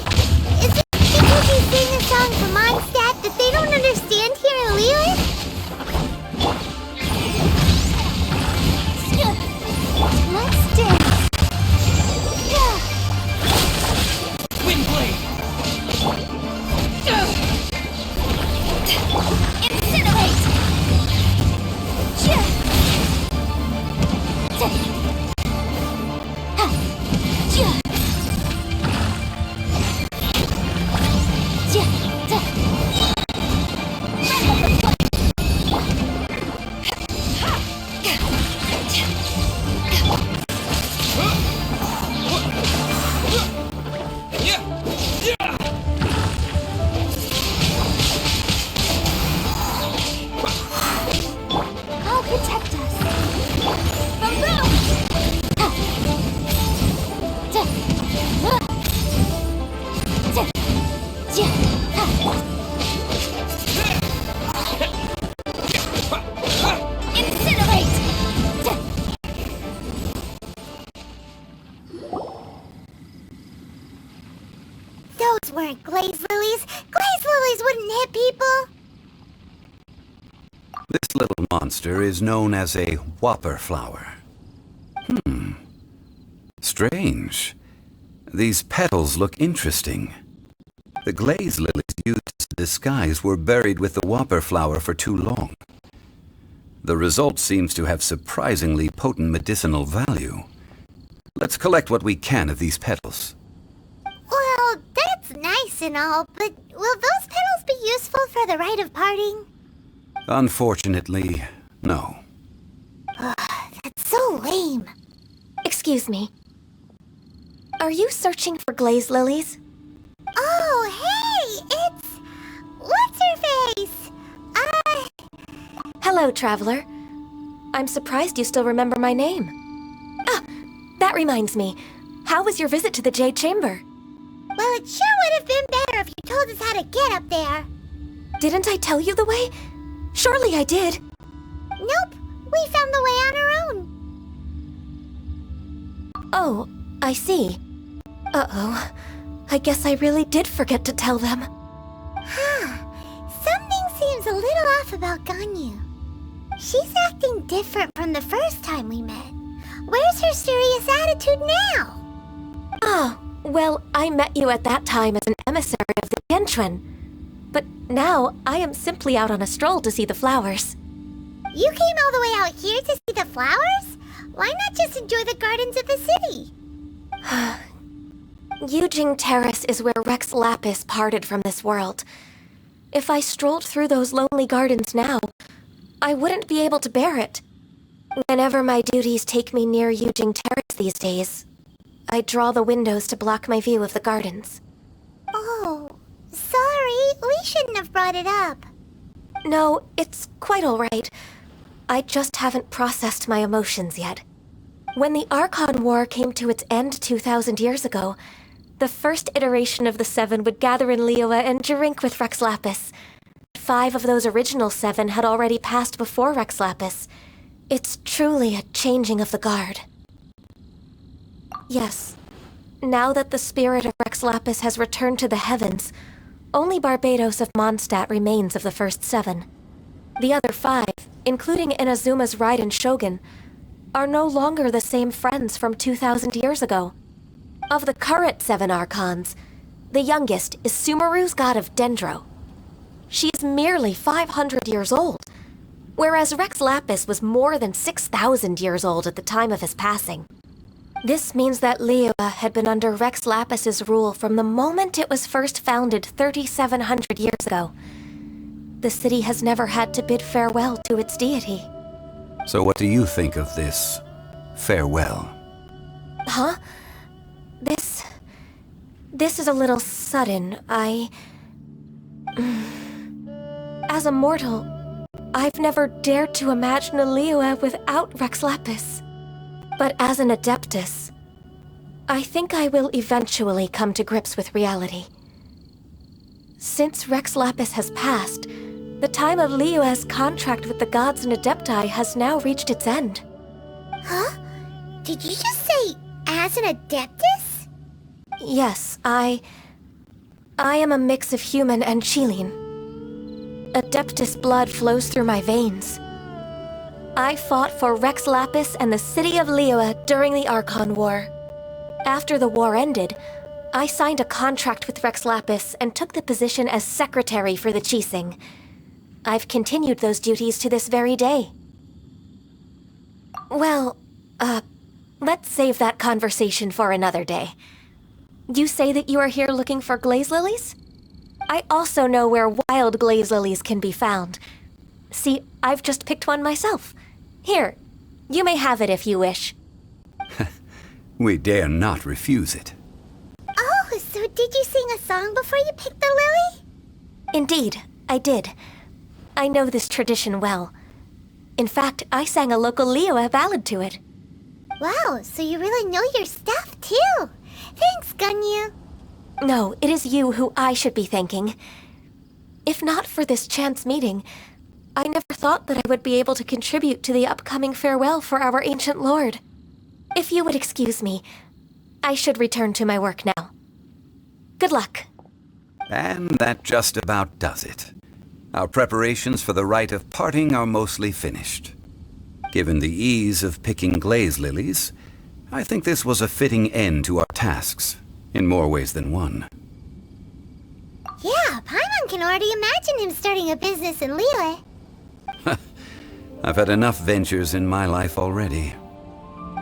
Speaker 1: Is it because they sing a song from Mondstadt that they don't understand here in Liyue? Let's dance. weren't glaze lilies. Glaze lilies wouldn't hit people.
Speaker 12: This little monster is known as a whopper flower. Strange. These petals look interesting. The glaze lilies used as a disguise were buried with the whopper flower for too long. The result seems to have surprisingly potent medicinal value. Let's collect what we can of these petals.
Speaker 1: Well, that's nice and all, but will those petals be useful for the rite of parting?
Speaker 12: Unfortunately, no.
Speaker 1: That's so lame.
Speaker 5: Excuse me. Are you searching for glaze lilies?
Speaker 1: Oh, hey! It's... What's-her-face?
Speaker 5: Hello, traveler. I'm surprised you still remember my name. Ah, that reminds me. How was your visit to the Jade Chamber?
Speaker 1: Well, it sure would have been better if you told us how to get up there.
Speaker 5: Didn't I tell you the way? Surely I did.
Speaker 1: Nope, we found the way on our own.
Speaker 5: Oh, I see. Uh-oh. I guess I really did forget to tell them.
Speaker 1: Something seems a little off about Ganyu. She's acting different from the first time we met. Where's her serious attitude now?
Speaker 5: Ah, well, I met you at that time as an emissary of the Genshin. But now, I am simply out on a stroll to see the flowers.
Speaker 1: You came all the way out here to see the flowers? Why not just enjoy the gardens of the city?
Speaker 5: Yujing Terrace is where Rex Lapis parted from this world. If I strolled through those lonely gardens now, I wouldn't be able to bear it. Whenever my duties take me near Yujing Terrace these days, I draw the windows to block my view of the gardens.
Speaker 1: Oh, sorry, we shouldn't have brought it up.
Speaker 5: No, it's quite all right. I just haven't processed my emotions yet. When the Archon War came to its end 2,000 years ago, the first iteration of the Seven would gather in Liyue and drink with Rex Lapis. 5 of those original 7 had already passed before Rex Lapis. It's truly a changing of the guard. Yes, now that the spirit of Rex Lapis has returned to the heavens, only Barbados of Mondstadt remains of the first 7. The other 5, including Inazuma's Raiden Shogun, are no longer the same friends from 2,000 years ago. Of the current 7 Archons, the youngest is Sumeru's god of Dendro. She is merely 500 years old, whereas Rex Lapis was more than 6,000 years old at the time of his passing. This means that Liyue had been under Rex Lapis's rule from the moment it was first founded 3,700 years ago. The city has never had to bid farewell to its deity.
Speaker 12: So what do you think of this farewell?
Speaker 5: Huh? This is a little sudden. As a mortal, I've never dared to imagine a Liyue without Rex Lapis. But as an Adeptus, I think I will eventually come to grips with reality. Since Rex Lapis has passed, the time of Liyue's contract with the gods and Adepti has now reached its end.
Speaker 1: Huh? Did you just say, as an Adeptus?
Speaker 5: Yes, I am a mix of human and Qilin. Adeptus blood flows through my veins. I fought for Rex Lapis and the city of Liyue during the Archon War. After the war ended, I signed a contract with Rex Lapis and took the position as secretary for the Qixing. I've continued those duties to this very day. Well, let's save that conversation for another day. You say that you are here looking for glaze lilies? I also know where wild glaze lilies can be found. See, I've just picked one myself. Here, you may have it if you wish.
Speaker 12: We dare not refuse it.
Speaker 1: Oh, so did you sing a song before you picked the lily?
Speaker 5: Indeed, I did. I know this tradition well. In fact, I sang a local Liyue ballad to it.
Speaker 1: Wow, so you really know your stuff, too. Thanks, Ganyu.
Speaker 5: No, it is you who I should be thanking. If not for this chance meeting, I never thought that I would be able to contribute to the upcoming farewell for our ancient lord. If you would excuse me, I should return to my work now. Good luck.
Speaker 12: And that just about does it. Our preparations for the rite of parting are mostly finished. Given the ease of picking glaze lilies, I think this was a fitting end to our tasks, in more ways than one.
Speaker 1: Yeah, Paimon can already imagine him starting a business in Liyue.
Speaker 12: I've had enough ventures in my life already.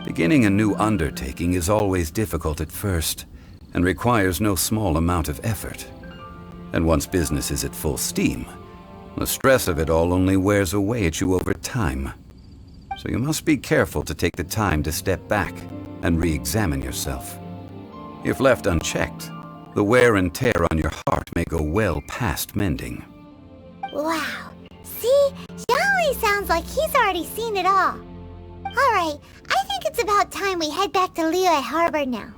Speaker 12: Beginning a new undertaking is always difficult at first, and requires no small amount of effort. And once business is at full steam, the stress of it all only wears away at you over time. So you must be careful to take the time to step back and re-examine yourself. If left unchecked, the wear and tear on your heart may go well past mending.
Speaker 1: Wow. See? Xiangli sounds like he's already seen it all. Alright, I think it's about time we head back to Liyue Harbor now.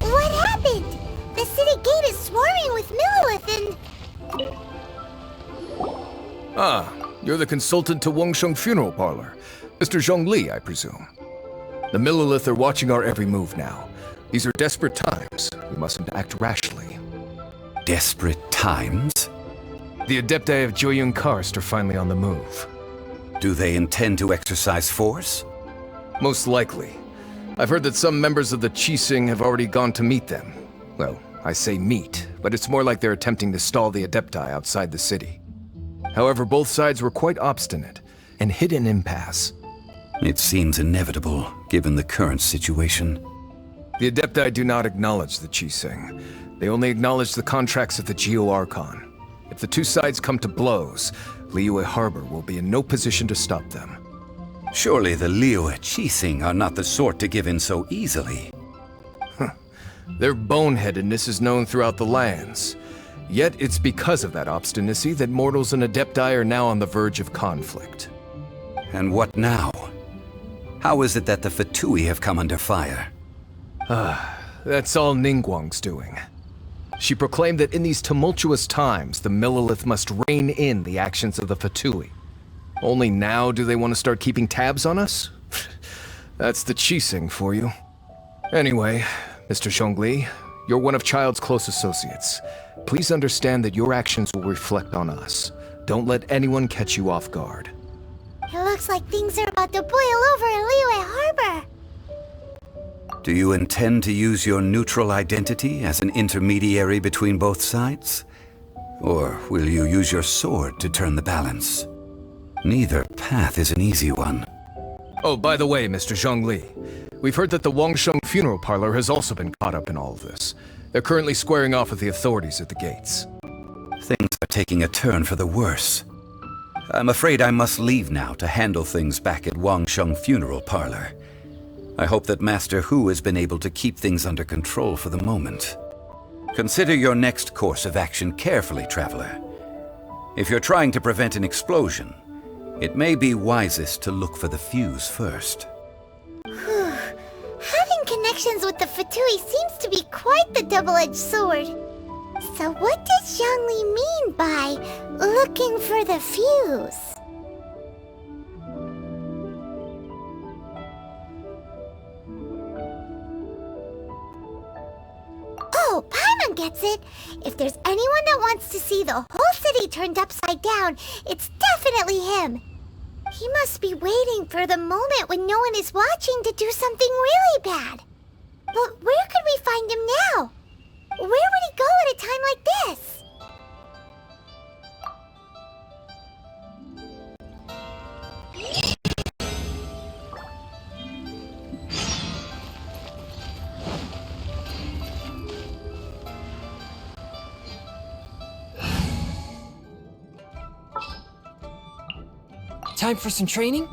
Speaker 1: What happened? The city gate is swarming with Millilith and...
Speaker 3: Ah, you're the consultant to Wangsheng Funeral Parlor. Mr. Zhongli, I presume. The Millilith are watching our every move now. These are desperate times. We mustn't act rashly.
Speaker 12: Desperate times?
Speaker 3: The Adepti of Joyun Karst are finally on the move.
Speaker 12: Do they intend to exercise force?
Speaker 3: Most likely. I've heard that some members of the Qixing have already gone to meet them. Well, I say meet, but it's more like they're attempting to stall the Adepti outside the city. However, both sides were quite obstinate and hit an impasse.
Speaker 12: It seems inevitable, given the current situation.
Speaker 3: The Adepti do not acknowledge the Qixing. They only acknowledge the contracts of the Geo-Archon. If the two sides come to blows, Liyue Harbor will be in no position to stop them.
Speaker 12: Surely the Liyue Qixing are not the sort to give in so easily.
Speaker 3: Their boneheadedness is known throughout the lands. Yet it's because of that obstinacy that mortals and Adepti are now on the verge of conflict.
Speaker 12: And what now? How is it that the Fatui have come under fire?
Speaker 3: That's all Ningguang's doing. She proclaimed that in these tumultuous times, the Millilith must rein in the actions of the Fatui. Only now do they want to start keeping tabs on us? That's the Qixing for you. Anyway, Mr. Zhongli, you're one of Child's close associates. Please understand that your actions will reflect on us. Don't let anyone catch you off guard.
Speaker 1: It looks like things are about to boil over in Liyue Harbor.
Speaker 12: Do you intend to use your neutral identity as an intermediary between both sides? Or will you use your sword to turn the balance? Neither path is an easy one.
Speaker 3: Oh, by the way, Mr. Zhongli, we've heard that the Wangsheng Funeral Parlor has also been caught up in all of this. They're currently squaring off with the authorities at the gates.
Speaker 12: Things are taking a turn for the worse. I'm afraid I must leave now to handle things back at Wangsheng Funeral Parlor. I hope that Master Hu has been able to keep things under control for the moment. Consider your next course of action carefully, Traveler. If you're trying to prevent an explosion, it may be wisest to look for the fuse first.
Speaker 1: Having connections with the Fatui seems to be quite the double-edged sword. So what does Zhongli mean by looking for the fuse? Oh, Paimon gets it! If there's anyone that wants to see the whole city turned upside down, it's definitely him! He must be waiting for the moment when no one is watching to do something really bad. But where could we find him now? Where would he go at a time like this?
Speaker 13: time for some training?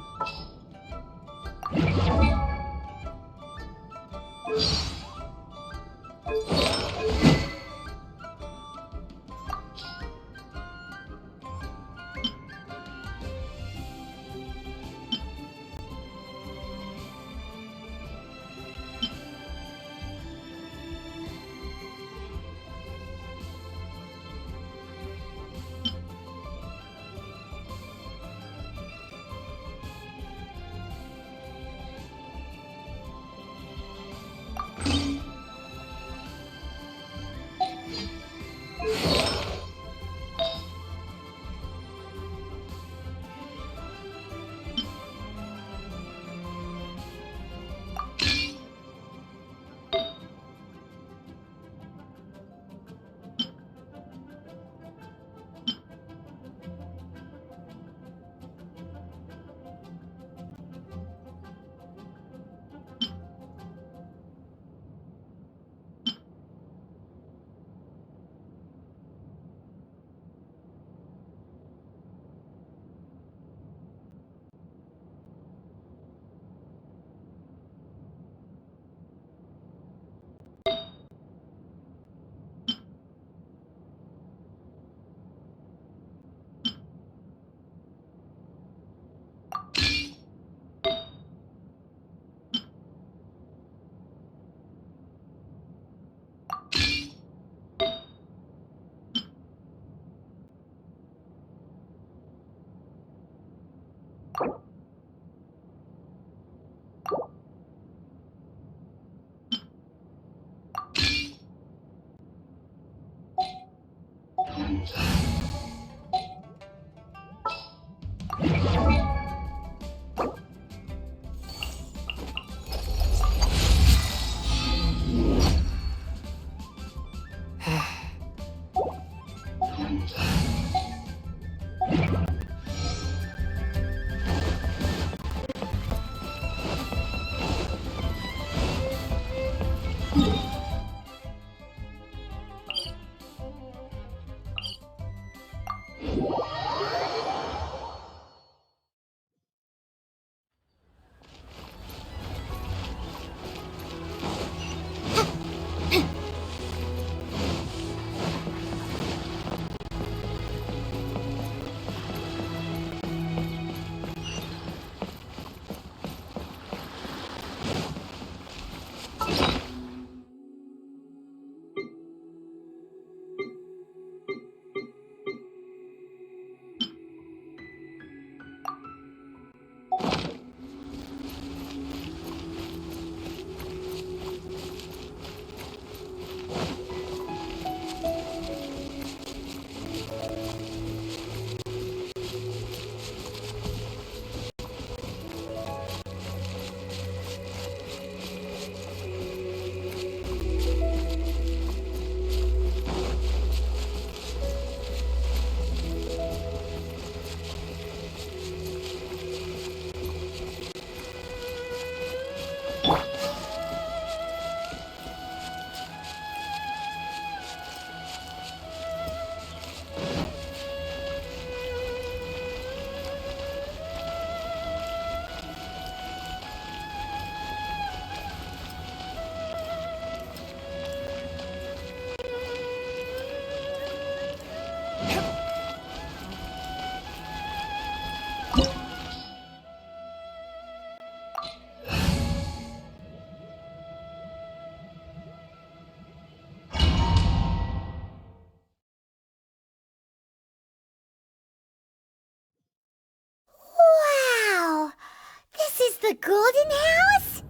Speaker 1: The golden house?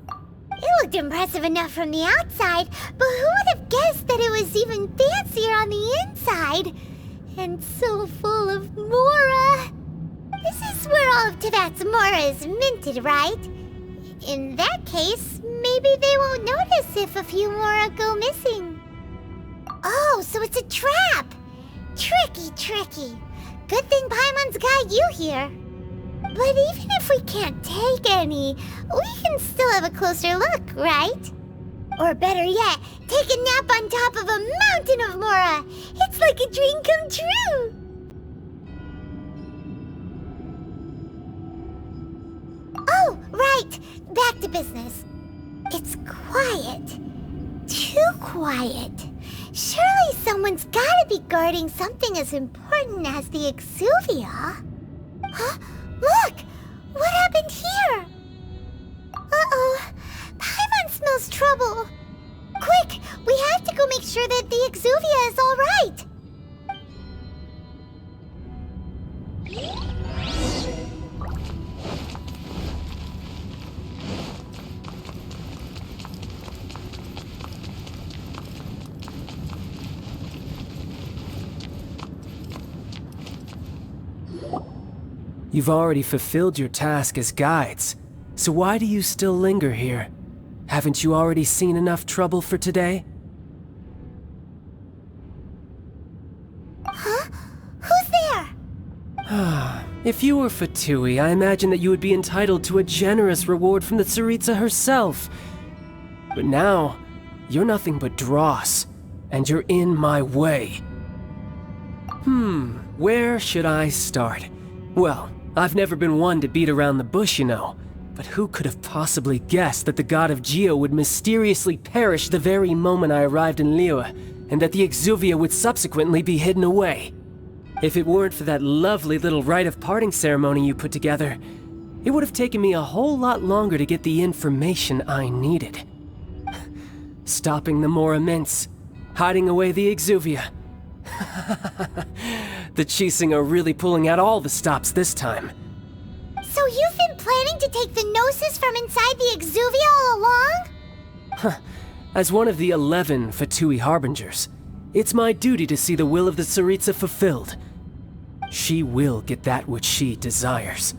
Speaker 1: It looked impressive enough from the outside, but who would have guessed that it was even fancier on the inside? And so full of Mora. This is where all of Teyvat's Mora is minted, right? In that case, maybe they won't notice if a few Mora go missing. Oh, so it's a trap! Tricky, tricky. Good thing Paimon's got you here. But even if we can't take any, we can still have a closer look, right? Or better yet, take a nap on top of a mountain of Mora. It's like a dream come true. Right, back to business. It's quiet. Too quiet. Surely someone's gotta be guarding something as important as the Exuvia. Huh? Look! What happened here? Uh-oh. Paimon smells trouble. Quick! We have to go make sure that the Exuvia is all right.
Speaker 13: You've already fulfilled your task as guides, so why do you still linger here? Haven't you already seen enough trouble for today?
Speaker 1: Huh? Who's there?
Speaker 13: If you were Fatui, I imagine that you would be entitled to a generous reward from the Tsaritsa herself. But now, you're nothing but dross, and you're in my way. Where should I start? Well, I've never been one to beat around the bush, you know. But who could have possibly guessed that the god of Geo would mysteriously perish the very moment I arrived in Liyue, and that the Exuvia would subsequently be hidden away? If it weren't for that lovely little rite of parting ceremony you put together, it would have taken me a whole lot longer to get the information I needed. Stopping the Mora Mints, hiding away the Exuvia. The Chising are really pulling out all the stops this time.
Speaker 1: So you've been planning to take the Gnosis from inside the Exuvia all along?
Speaker 13: As one of the 11 Fatui Harbingers, it's my duty to see the will of the Tsaritsa fulfilled. She will get that which she desires.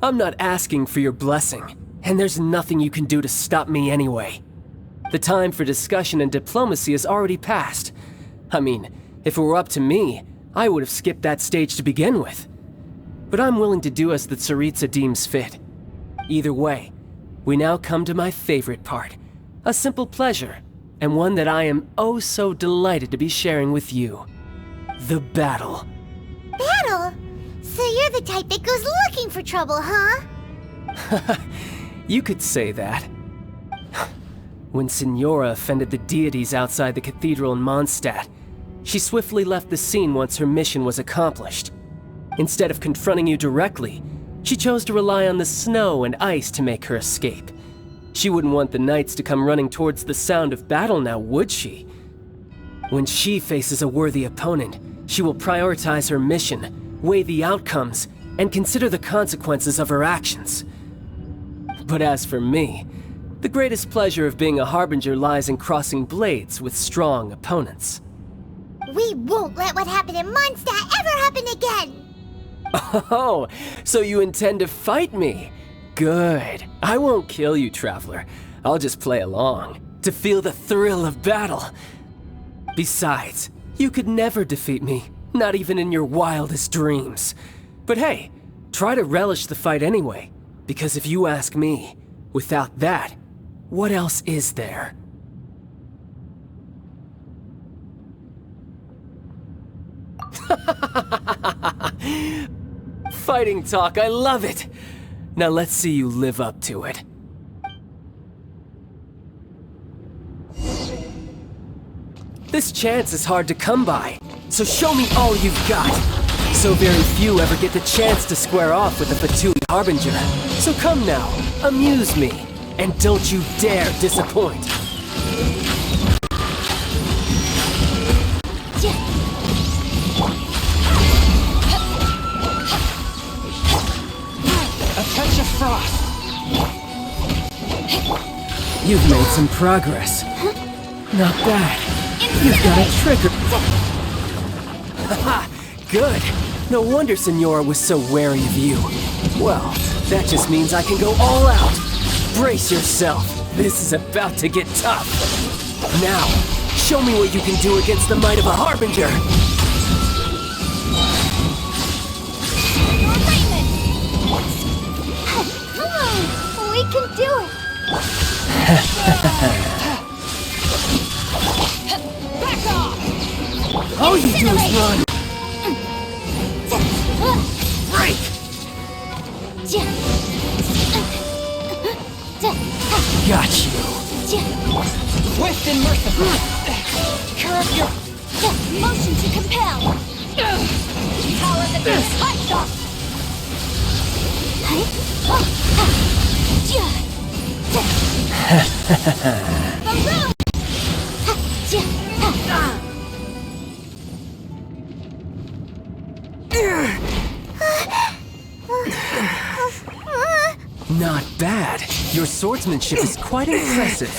Speaker 13: I'm not asking for your blessing, and there's nothing you can do to stop me anyway. The time for discussion and diplomacy has already passed. I mean, if it were up to me, I would have skipped that stage to begin with. But I'm willing to do as the Tsaritsa deems fit. Either way, we now come to my favorite part. A simple pleasure, and one that I am oh so delighted to be sharing with you. The battle.
Speaker 1: Battle? So you're the type that goes looking for trouble, huh?
Speaker 13: You could say that. When Signora offended the deities outside the cathedral in Mondstadt, she swiftly left the scene once her mission was accomplished. Instead of confronting you directly, she chose to rely on the snow and ice to make her escape. She wouldn't want the knights to come running towards the sound of battle now, would she? When she faces a worthy opponent, she will prioritize her mission, weigh the outcomes, and consider the consequences of her actions. But as for me, the greatest pleasure of being a Harbinger lies in crossing blades with strong opponents.
Speaker 1: We won't let what happened in Mondstadt ever happen again!
Speaker 13: Oh, so you intend to fight me? Good. I won't kill you, Traveler. I'll just play along, to feel the thrill of battle. Besides, you could never defeat me, not even in your wildest dreams. But hey, try to relish the fight anyway, because if you ask me, without that, what else is there? Fighting talk, I love it! Now let's see you live up to it. This chance is hard to come by, so show me all you've got. So very few ever get the chance to square off with a Fatui Harbinger. So come now, amuse me, and don't you dare disappoint.
Speaker 2: A touch of frost.
Speaker 13: You've made some progress. Not bad. You've got a trigger. Haha, good. No wonder Signora was so wary of you. Well, that just means I can go all out. Brace yourself. This is about to get tough. Now, show me what you can do against the might of a Harbinger.
Speaker 1: Come on, we can do it!
Speaker 11: Back off!
Speaker 13: All you do is run.
Speaker 1: Break!
Speaker 13: Got you.
Speaker 11: Swift and merciful. Curve your
Speaker 1: Motion to compel.
Speaker 11: power that is light off.
Speaker 13: Not bad. Your swordsmanship is quite impressive.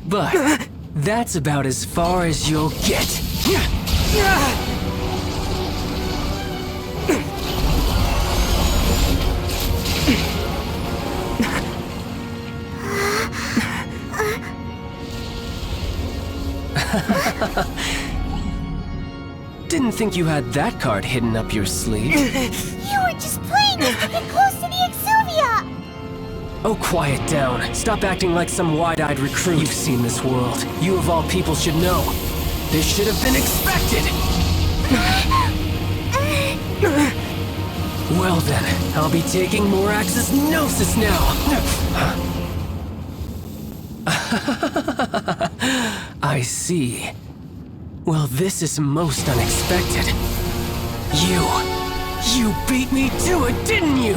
Speaker 13: But that's about as far as you'll get. Didn't think you had that card hidden up your sleeve.
Speaker 1: You were just playing us to get close to the Exuvia!
Speaker 13: Oh, quiet down. Stop acting like some wide-eyed recruit. You've seen this world. You of all people should know. This should have been expected! Well then, I'll be taking Morax's Gnosis now! I see. Well, this is most unexpected. You beat me to it, didn't you?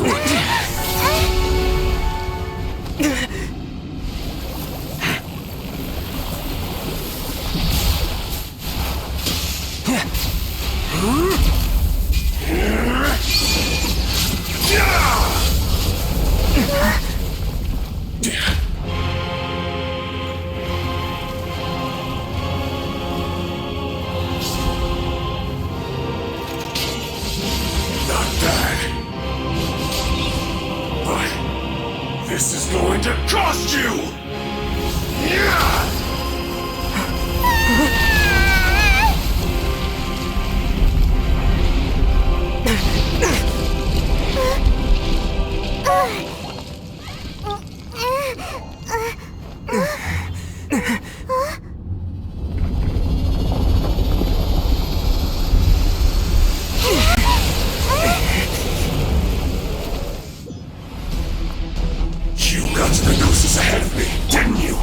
Speaker 2: This is going to cost you! You got to the Gnosis ahead of me, didn't you?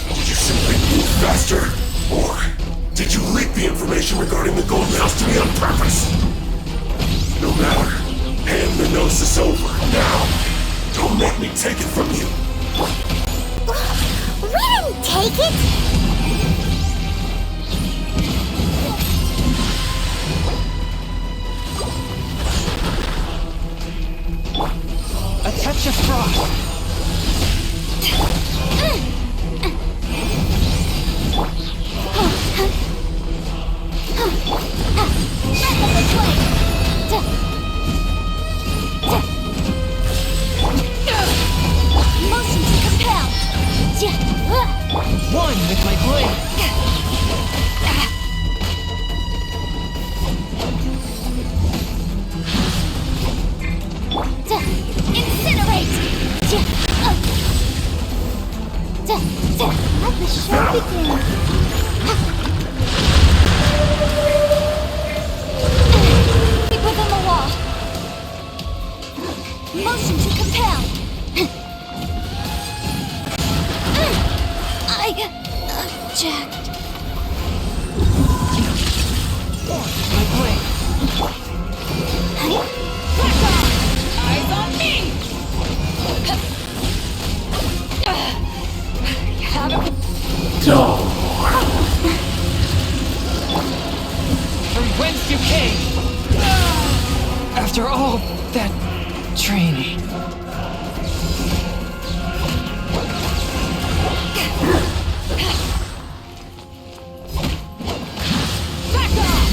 Speaker 2: Did you simply move faster? Or did you leak the information regarding the Golden House to me on purpose? No matter. Hand the Gnosis over, now. Don't let me take it from you.
Speaker 1: We didn't take it!
Speaker 11: A touch of frost.
Speaker 1: Motion to compel.
Speaker 11: One with my blade.
Speaker 1: Incinerate! Let the show begin.
Speaker 11: Keep within the wall.
Speaker 1: Motion to compel. I object.
Speaker 11: My blade. Back off! Eyes on me! Have it. From whence you came. After all that training. Back off!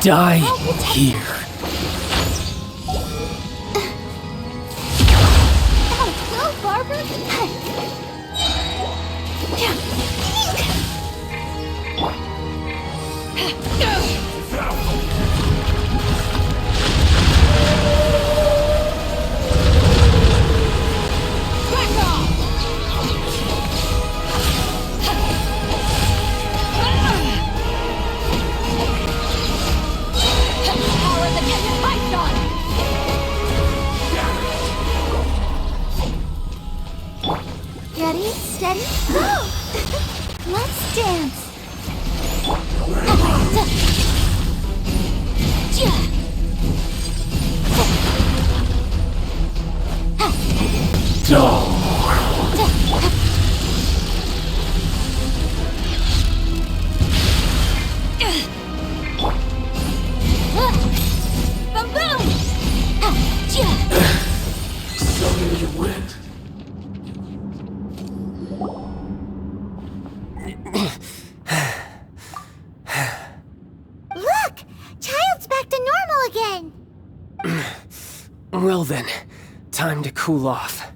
Speaker 13: Die here.
Speaker 1: Oh, go, Barber!
Speaker 11: Back off! Power that
Speaker 2: Summon your wind.
Speaker 1: Look! Child's back to normal again!
Speaker 13: Well then, time to cool off.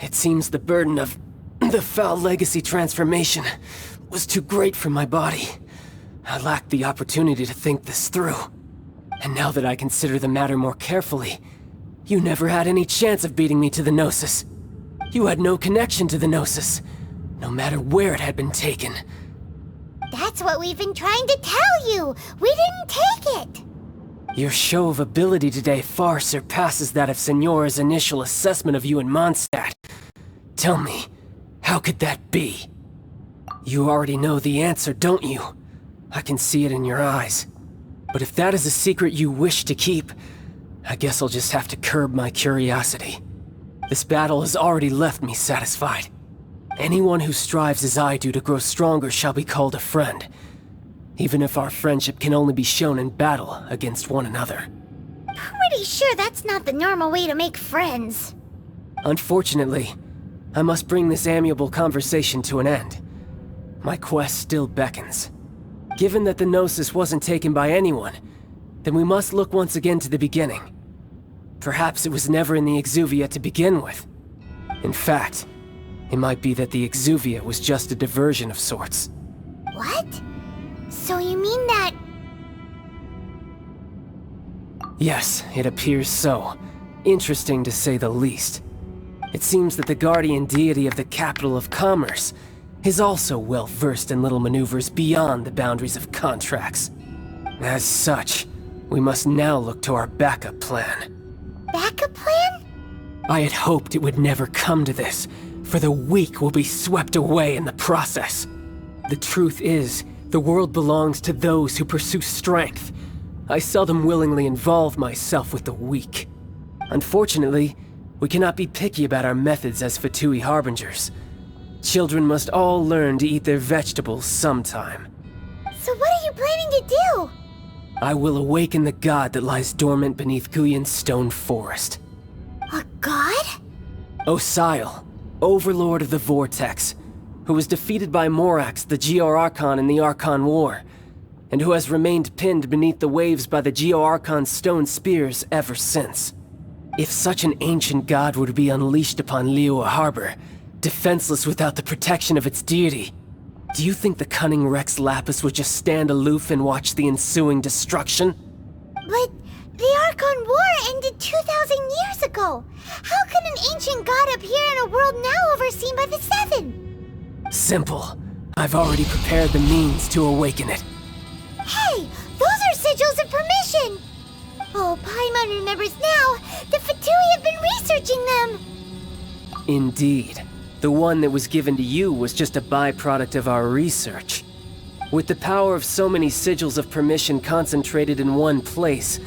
Speaker 13: It seems the burden of the foul legacy transformation was too great for my body. I lacked the opportunity to think this through. And now that I consider the matter more carefully, you never had any chance of beating me to the Gnosis. You had no connection to the Gnosis, no matter where it had been taken.
Speaker 1: That's what we've been trying to tell you! We didn't take it!
Speaker 13: Your show of ability today far surpasses that of Signora's initial assessment of you in Mondstadt. Tell me, how could that be? You already know the answer, don't you? I can see it in your eyes. But if that is a secret you wish to keep, I guess I'll just have to curb my curiosity. This battle has already left me satisfied. Anyone who strives as I do to grow stronger shall be called a friend, even if our friendship can only be shown in battle against one another.
Speaker 1: Pretty sure that's not the normal way to make friends.
Speaker 13: Unfortunately, I must bring this amiable conversation to an end. My quest still beckons. Given that the Gnosis wasn't taken by anyone, then we must look once again to the beginning. Perhaps it was never in the Exuvia to begin with. In fact, it might be that the Exuvia was just a diversion of sorts.
Speaker 1: What? So you mean that...
Speaker 13: Yes, it appears so. Interesting to say the least. It seems that the guardian deity of the capital of commerce is also well versed in little maneuvers beyond the boundaries of contracts. As such, we must now look to our backup plan.
Speaker 1: Backup plan?
Speaker 13: I had hoped it would never come to this, for the weak will be swept away in the process. The truth is, the world belongs to those who pursue strength. I seldom willingly involve myself with the weak. Unfortunately, we cannot be picky about our methods as Fatui Harbingers. Children must all learn to eat their vegetables sometime.
Speaker 1: So what are you planning to do?
Speaker 13: I will awaken the god that lies dormant beneath Guyon's stone forest.
Speaker 1: A god?
Speaker 13: Osial, overlord of the Vortex, who was defeated by Morax, the Geo-Archon in the Archon War, and who has remained pinned beneath the waves by the Geo-Archon's stone spears ever since. If such an ancient god were to be unleashed upon Liyue Harbor, defenseless without the protection of its deity, do you think the cunning Rex Lapis would just stand aloof and watch the ensuing destruction?
Speaker 1: But the Archon War ended 2,000 years ago. How can an ancient god appear in a world now overseen by the Seven?
Speaker 13: Simple. I've already prepared the means to awaken it.
Speaker 1: Hey, those are sigils of permission! Oh, Paimon remembers now. The Fatui have been researching them.
Speaker 13: Indeed. The one that was given to you was just a byproduct of our research. With the power of so many sigils of permission concentrated in one place,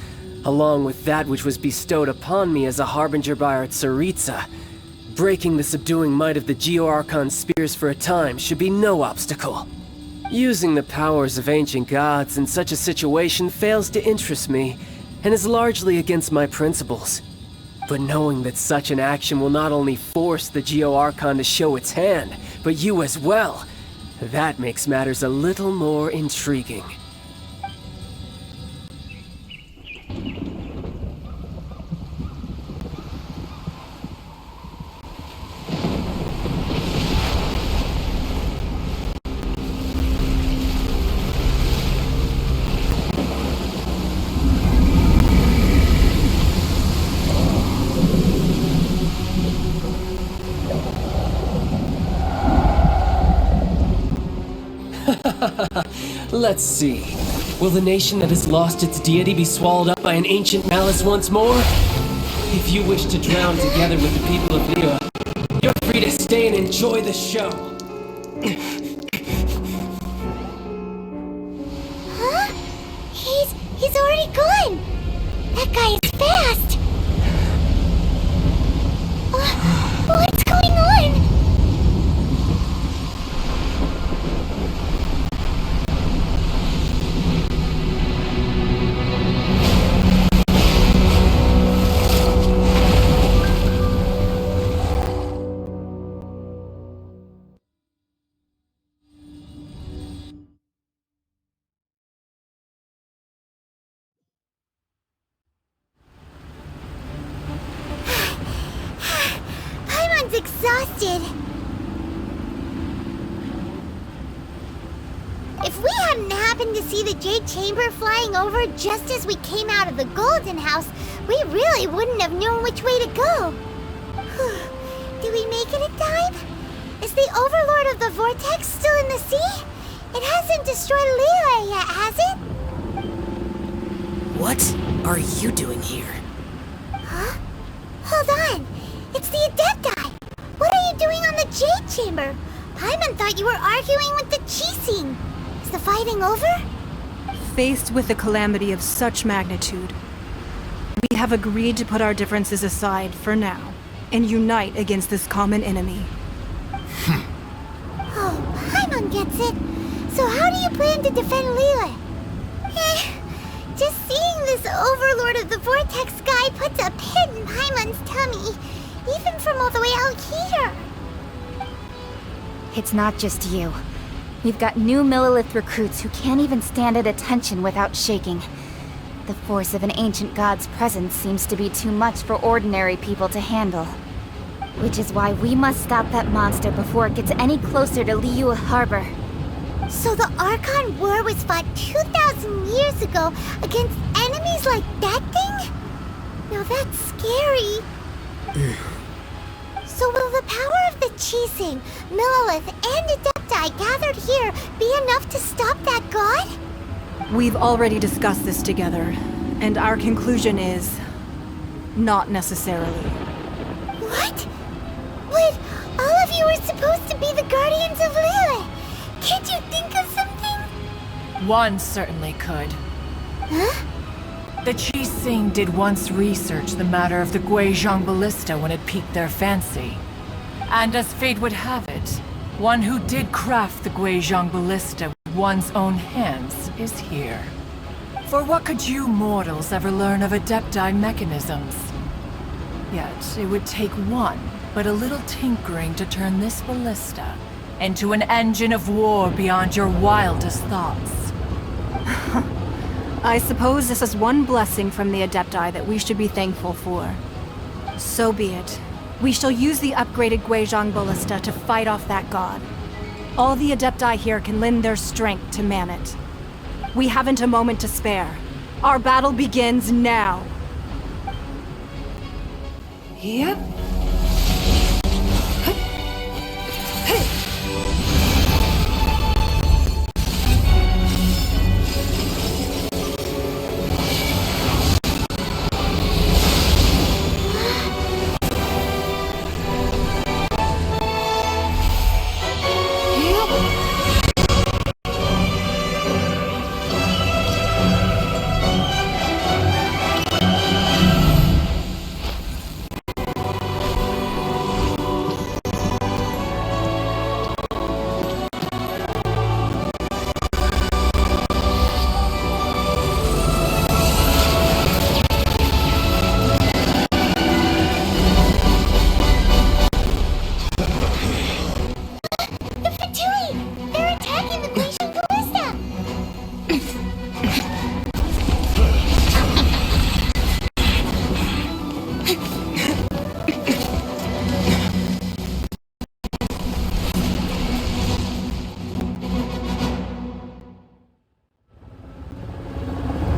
Speaker 13: along with that which was bestowed upon me as a harbinger by our Tsaritsa, breaking the subduing might of the Geo-Archon spears for a time should be no obstacle. Using the powers of ancient gods in such a situation fails to interest me, and is largely against my principles. But knowing that such an action will not only force the Geo-Archon to show its hand, but you as well, that makes matters a little more intriguing. Let's see. Will the nation that has lost its deity be swallowed up by an ancient malice once more? If you wish to drown together with the people of Liyue, you're free to stay and enjoy the show.
Speaker 1: Huh? He's already gone! That guy is fast! What's going on? Exhausted. If we hadn't happened to see the Jade Chamber flying over just as we came out of the Golden House, we really wouldn't have known which way to go. Did we make it in time? Is the Overlord of the Vortex still in the sea? It hasn't destroyed Liyue yet, has it?
Speaker 4: What are you doing here?
Speaker 1: Huh? Hold on. It's the Adepti. What are you doing on the Jade Chamber? Paimon thought you were arguing with the Qixing. Is the fighting over?
Speaker 10: Faced with a calamity of such magnitude, we have agreed to put our differences aside for now and unite against this common enemy.
Speaker 1: Oh, Paimon gets it. So how do you plan to defend Liyue? Just seeing this Overlord of the Vortex guy puts a pit in Paimon's tummy. Even from all the way out here.
Speaker 6: It's not just you. We've got new Millilith recruits who can't even stand at attention without shaking. The force of an ancient god's presence seems to be too much for ordinary people to handle. Which is why we must stop that monster before it gets any closer to Liyue Harbor.
Speaker 1: So the Archon War was fought 2,000 years ago against enemies like that thing? Now that's scary. So will the power of the Qixing, Millilith, and Adepti gathered here be enough to stop that god?
Speaker 10: We've already discussed this together, and our conclusion is... not necessarily.
Speaker 1: What? But all of you were supposed to be the guardians of Liyue. Can't you think of something?
Speaker 14: One certainly could.
Speaker 1: Huh?
Speaker 14: The Qixing did once research the matter of the Guizhong Ballista when it piqued their fancy. And as fate would have it, one who did craft the Guizhong Ballista with one's own hands is here. For what could you mortals ever learn of Adepti mechanisms? Yet it would take one, but a little tinkering to turn this ballista into an engine of war beyond your wildest thoughts.
Speaker 10: I suppose this is one blessing from the Adepti that we should be thankful for. So be it. We shall use the upgraded Guizhong Ballista to fight off that god. All the Adepti here can lend their strength to man it. We haven't a moment to spare. Our battle begins now.
Speaker 14: Yep.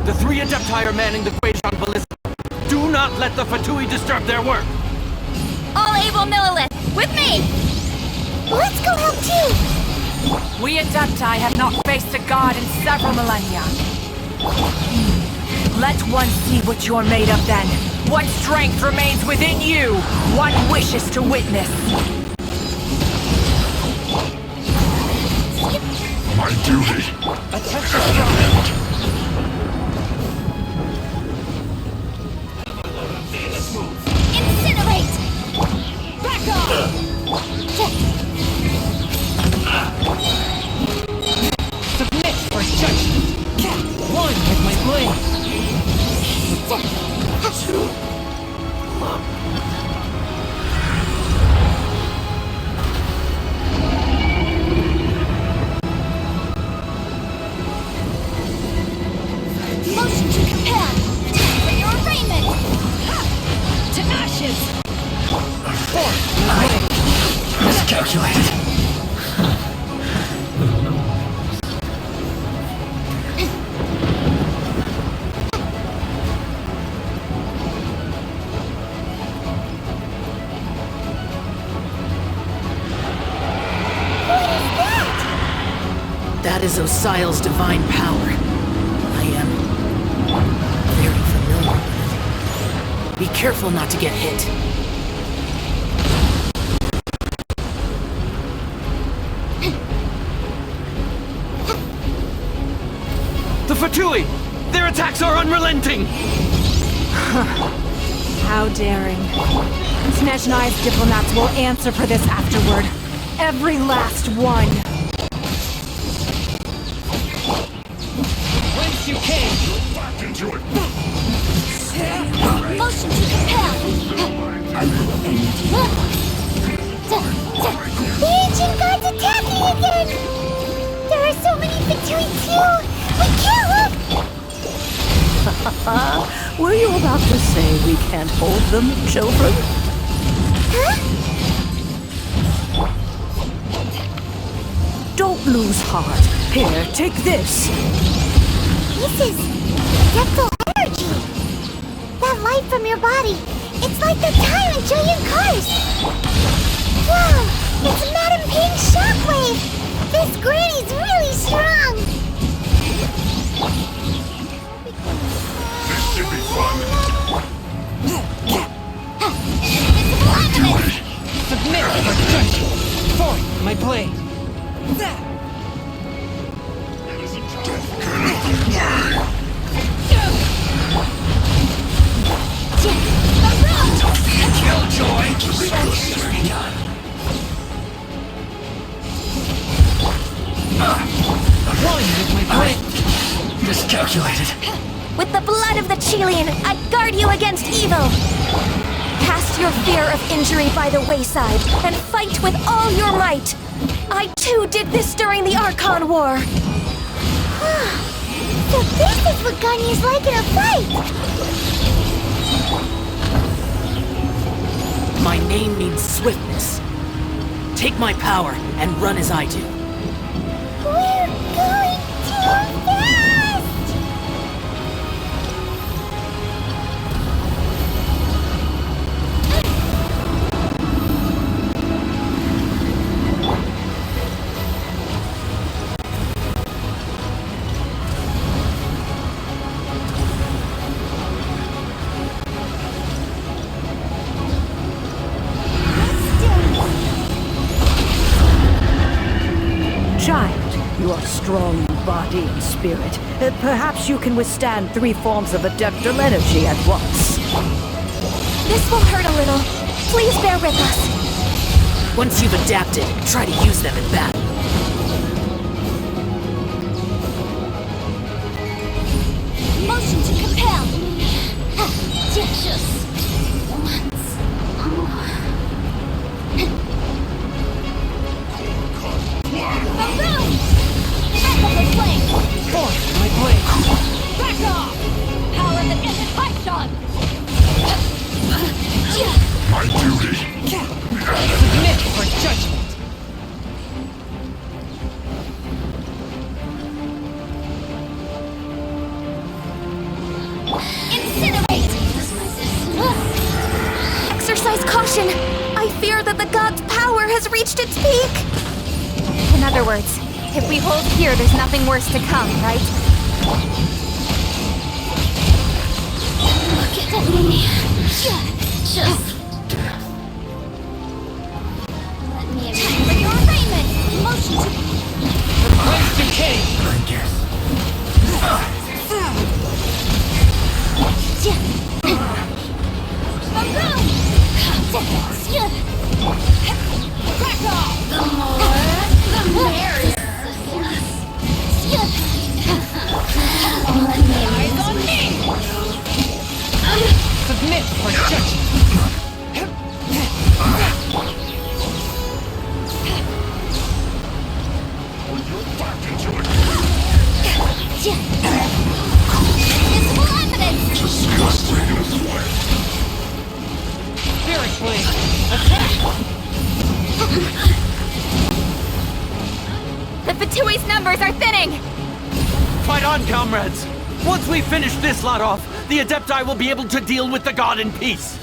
Speaker 15: The three Adepti are manning the Guizhong Ballista. Do not let the Fatui disturb their work!
Speaker 6: All able Millilith, with me!
Speaker 1: Let's go help too!
Speaker 14: We Adepti have not faced a god in several millennia. Let one see what you're made of then. What strength remains within you. One wishes to witness.
Speaker 2: My duty.
Speaker 14: Attention.
Speaker 1: Motion to compel. For your arraignment. To ashes.
Speaker 15: Miscalculated.
Speaker 14: That is Osial's divine power. I am very familiar with it. Be careful not to get hit.
Speaker 15: The Fatui! Their attacks are unrelenting!
Speaker 10: How daring. Snezhnai's diplomats will answer for this afterward. Every last one.
Speaker 15: Whence you came!
Speaker 2: Back into it!
Speaker 1: Motion to compel. The ancient god's attacking again! There are so many Fatui too! We can't look!
Speaker 16: Were you about to say we can't hold them, children?
Speaker 1: Huh?
Speaker 16: Don't lose heart. Here, take this.
Speaker 1: This is Impactl energy! That light from your body, it's like the time in giant cars! Wow! It's Madam Ping's shockwave! This granny's really strong!
Speaker 2: This should be fun!
Speaker 15: Submit or judge! Forth, my blade!
Speaker 2: Killjoy!
Speaker 15: One with my blade! Miscalculated.
Speaker 5: With the blood of the Chilean, I guard you against evil! Cast your fear of injury by the wayside, and fight with all your might! I too did this during the Archon War!
Speaker 1: So this is what Ganya's like in a fight!
Speaker 14: My name means swiftness. Take my power and run as I do.
Speaker 1: We're going too fast!
Speaker 16: Child, you are strong in body and spirit. Perhaps you can withstand 3 forms of Adeptal energy at once.
Speaker 5: This will hurt a little. Please bear with us.
Speaker 14: Once you've adapted, try to use them in battle.
Speaker 1: Motion to compel! Just once more. Baboon! Ethical flame!
Speaker 15: Forth, my blade!
Speaker 1: Back off! Power that isn't Python!
Speaker 2: My duty!
Speaker 15: Submit for judgment!
Speaker 1: Incinerate!
Speaker 5: Exercise caution! I fear that the god's power has reached its peak!
Speaker 6: In other words, if we hold here, there's nothing worse to come, right?
Speaker 1: Look at me. Just let me attack for your arraignment. Motion to
Speaker 15: Whence you came! I guess.
Speaker 1: Back off! The more, the merrier. Let me eyes on me!
Speaker 14: Submit for judgment.
Speaker 1: Visible evidence!
Speaker 2: Disgusting.
Speaker 14: Spirit Blade, attack!
Speaker 6: The Fatui's numbers are thinning!
Speaker 15: Fight on, comrades! Once we finish this lot off, the Adepti will be able to deal with the god in peace.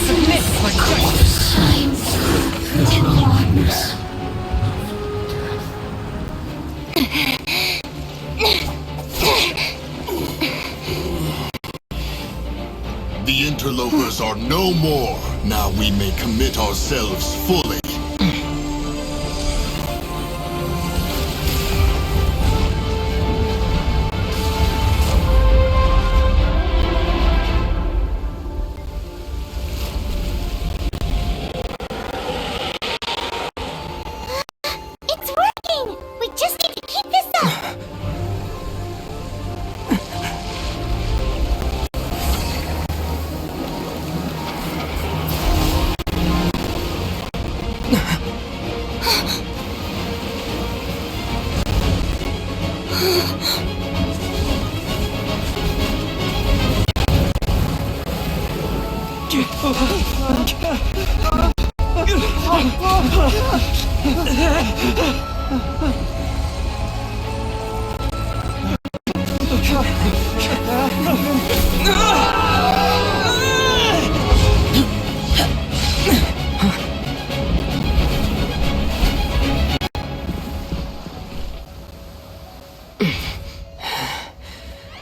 Speaker 14: Submit for
Speaker 2: The interlopers are no more. Now we may commit ourselves fully.
Speaker 1: It's working! We just need to keep this up!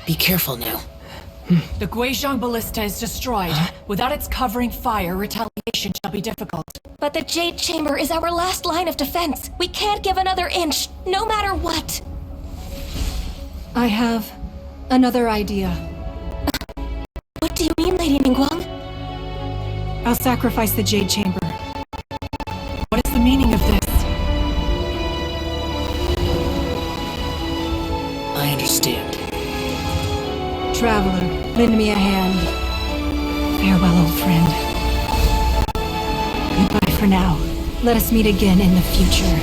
Speaker 14: Be careful now. The Guizhong Ballista is destroyed. Without its covering fire, retaliation shall be difficult.
Speaker 5: But the Jade Chamber is our last line of defense. We can't give another inch, no matter what.
Speaker 10: I have another idea.
Speaker 5: What do you mean, Lady Ningguang?
Speaker 10: I'll sacrifice the Jade Chamber.
Speaker 14: What is the meaning of this?
Speaker 13: I understand.
Speaker 10: Traveler, lend me a hand. Farewell, old friend. Goodbye for now. Let us meet again in the future.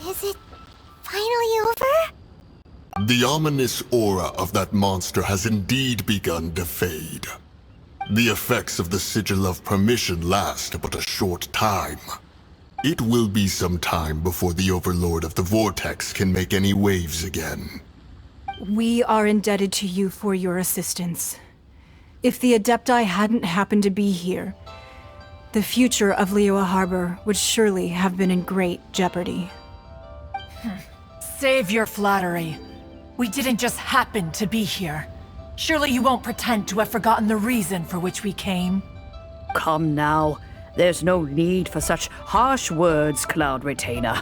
Speaker 1: Is it finally over?
Speaker 2: The ominous aura of that monster has indeed begun to fade. The effects of the Sigil of Permission last but a short time. It will be some time before the Overlord of the Vortex can make any waves again.
Speaker 10: We are indebted to you for your assistance. If the Adepti hadn't happened to be here, the future of Liyue Harbor would surely have been in great jeopardy.
Speaker 14: Save your flattery. We didn't just happen to be here. Surely you won't pretend to have forgotten the reason for which we came.
Speaker 16: Come now. There's no need for such harsh words, Cloud Retainer.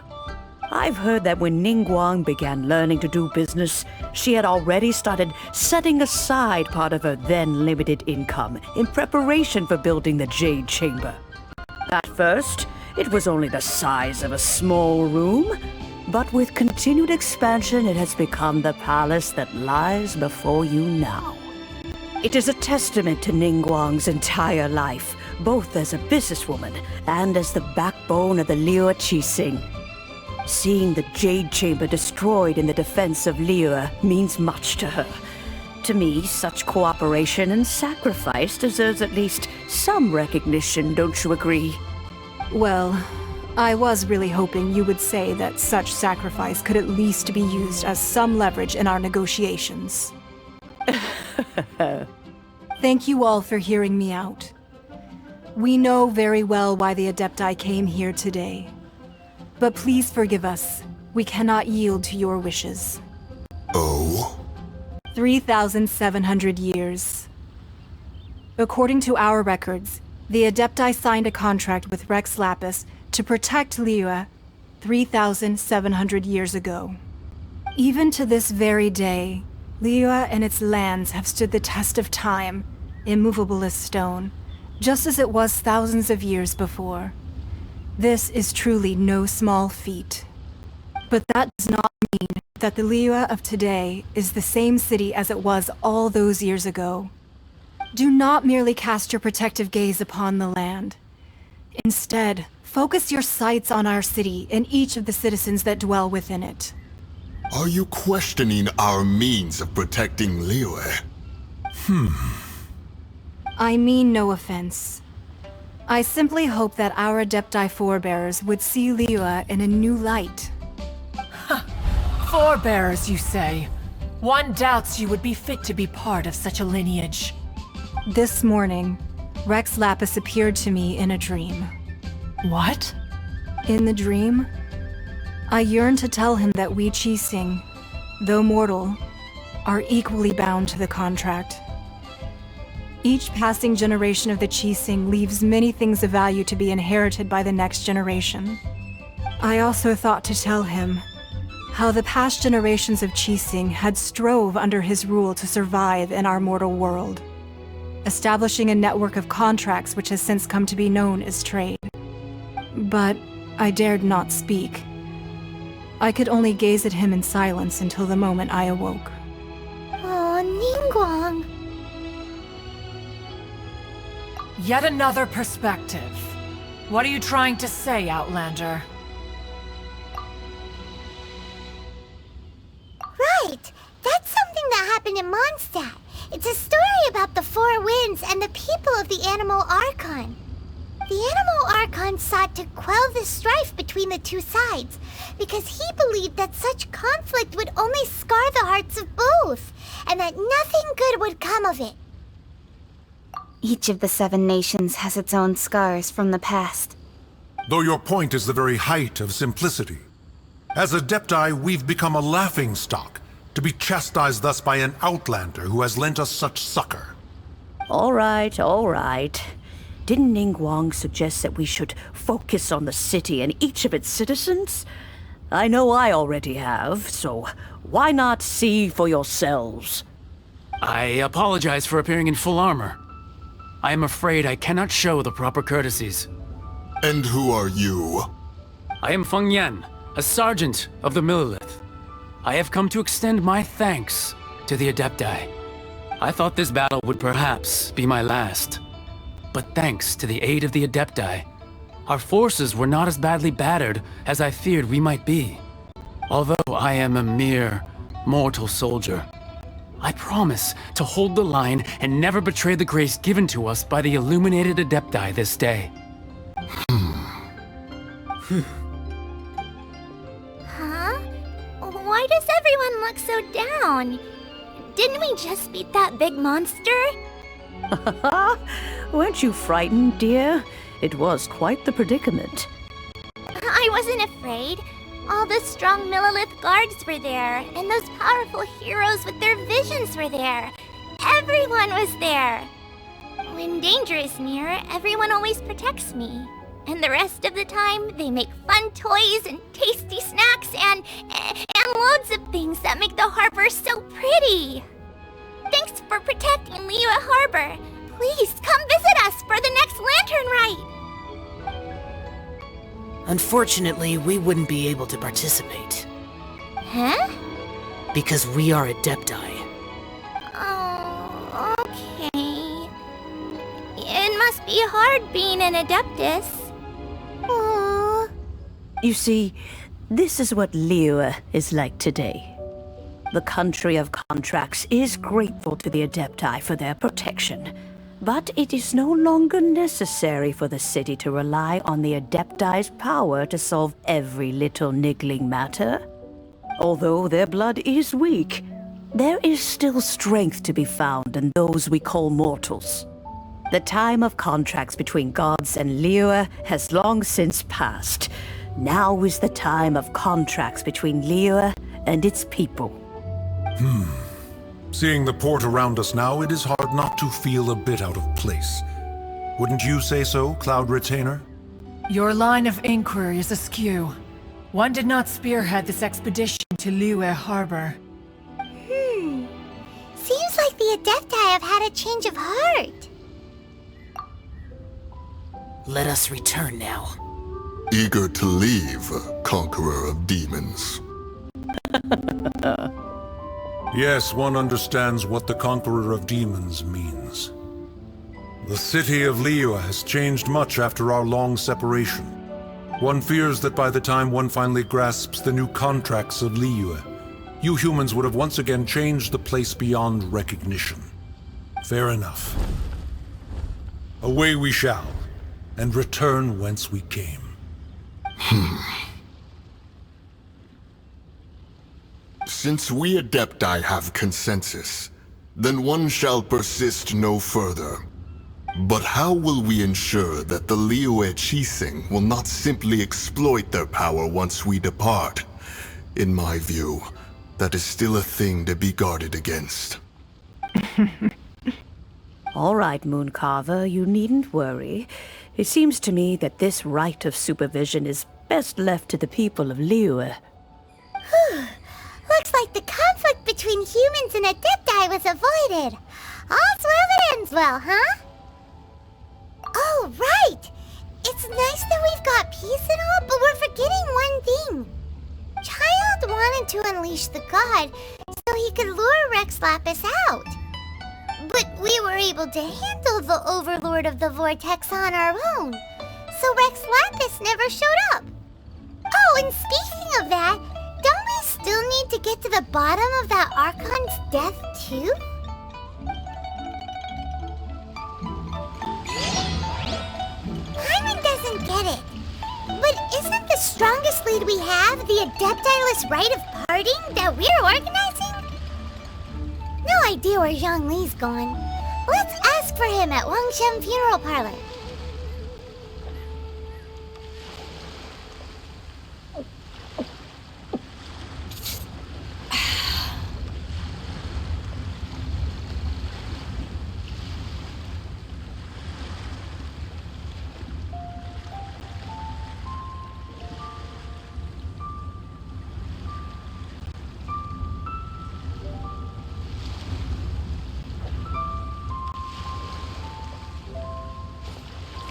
Speaker 16: I've heard that when Ningguang began learning to do business, she had already started setting aside part of her then limited income in preparation for building the Jade Chamber. At first, it was only the size of a small room, but with continued expansion, it has become the palace that lies before you now. It is a testament to Ningguang's entire life, both as a businesswoman and as the backbone of the Liyue Qixing. Seeing the Jade Chamber destroyed in the defense of Liyue means much to her. To me, such cooperation and sacrifice deserves at least some recognition, don't you agree?
Speaker 10: Well, I was really hoping you would say that such sacrifice could at least be used as some leverage in our negotiations. Thank you all for hearing me out. We know very well why the Adepti came here today. But please forgive us. We cannot yield to your wishes.
Speaker 2: Oh?
Speaker 10: 3,700 years. According to our records, the Adepti signed a contract with Rex Lapis to protect Liyue 3,700 years ago. Even to this very day, Liyue and its lands have stood the test of time, immovable as stone, just as it was thousands of years before. This is truly no small feat. But that does not mean that the Liyue of today is the same city as it was all those years ago. Do not merely cast your protective gaze upon the land. Instead, focus your sights on our city and each of the citizens that dwell within it.
Speaker 2: Are you questioning our means of protecting Liyue?
Speaker 10: I mean no offense. I simply hope that our Adepti forebears would see Liyue in a new light.
Speaker 14: Forebearers, you say? One doubts you would be fit to be part of such a lineage.
Speaker 10: This morning, Rex Lapis appeared to me in a dream.
Speaker 14: What?
Speaker 10: In the dream, I yearned to tell him that we Qixing, though mortal, are equally bound to the contract. Each passing generation of the Qixing leaves many things of value to be inherited by the next generation. I also thought to tell him how the past generations of Qixing had strove under his rule to survive in our mortal world, establishing a network of contracts which has since come to be known as trade. But I dared not speak. I could only gaze at him in silence until the moment I awoke.
Speaker 1: Oh, Ningguang.
Speaker 14: Yet another perspective. What are you trying to say, Outlander?
Speaker 1: Right! That's something that happened in Mondstadt. It's a story about the Four Winds and the people of the Animal Archon. The Animal Archon sought to quell the strife between the two sides, because he believed that such conflict would only scar the hearts of both, and that nothing good would come of it.
Speaker 6: Each of the 7 nations has its own scars from the past.
Speaker 17: Though your point is the very height of simplicity. As Adepti, we've become a laughingstock, to be chastised thus by an outlander who has lent us such succor.
Speaker 16: All right, all right. Didn't Ningguang suggest that we should focus on the city and each of its citizens? I know I already have, so why not see for yourselves?
Speaker 15: I apologize for appearing in full armor. I am afraid I cannot show the proper courtesies.
Speaker 2: And who are you?
Speaker 15: I am Feng Yan, a sergeant of the Millelith. I have come to extend my thanks to the Adepti. I thought this battle would perhaps be my last. But thanks to the aid of the Adepti, our forces were not as badly battered as I feared we might be. Although I am a mere mortal soldier, I promise to hold the line and never betray the grace given to us by the illuminated Adepti this day.
Speaker 1: Huh? Why does everyone look so down? Didn't we just beat that big monster?
Speaker 16: Weren't you frightened, dear? It was quite the predicament.
Speaker 1: I wasn't afraid. All the strong Millelith guards were there, and those powerful heroes with their visions were there. Everyone was there. When danger is near, everyone always protects me. And the rest of the time, they make fun toys and tasty snacks and loads of things that make the harbor so pretty. Thanks for protecting Liyue Harbor. Please come visit us for the next lantern rite.
Speaker 18: Unfortunately, we wouldn't be able to participate.
Speaker 1: Huh?
Speaker 18: Because we are Adepti.
Speaker 1: Oh, okay. It must be hard being an Adeptus. Aww.
Speaker 16: You see, this is what Liyue is like today. The country of contracts is grateful to the Adepti for their protection. But it is no longer necessary for the city to rely on the Adepti's power to solve every little niggling matter. Although their blood is weak, there is still strength to be found in those we call mortals. The time of contracts between gods and Liyue has long since passed. Now is the time of contracts between Liyue and its people.
Speaker 17: Seeing the port around us now, it is hard not to feel a bit out of place. Wouldn't you say so, Cloud Retainer?
Speaker 14: Your line of inquiry is askew. One did not spearhead this expedition to Liyue Harbor.
Speaker 1: Seems like the Adepti have had a change of heart.
Speaker 18: Let us return now.
Speaker 2: Eager to leave, Conqueror of Demons.
Speaker 17: Yes, one understands what the Conqueror of Demons means. The city of Liyue has changed much after our long separation. One fears that by the time one finally grasps the new contracts of Liyue, you humans would have once again changed the place beyond recognition. Fair enough. Away we shall, and return whence we came.
Speaker 2: Since we Adepti have consensus, then one shall persist no further. But how will we ensure that the Liyue Qixing will not simply exploit their power once we depart? In my view, that is still a thing to be guarded against.
Speaker 16: All right, Mooncarver, you needn't worry. It seems to me that this right of supervision is best left to the people of Liyue.
Speaker 1: Looks like the conflict between humans and Adepti was avoided. All's well that ends well, huh? Oh, right! It's nice that we've got peace and all, but we're forgetting one thing. Child wanted to unleash the god so he could lure Rex Lapis out. But we were able to handle the Overlord of the Vortex on our own, so Rex Lapis never showed up. Oh, and speaking of that, don't we still need to get to the bottom of that Archon's death, too? Hyman doesn't get it. But isn't the strongest lead we have the Adepti-less rite of parting that we're organizing? No idea where Zhongli's gone. Let's ask for him at Wangshen Funeral Parlor.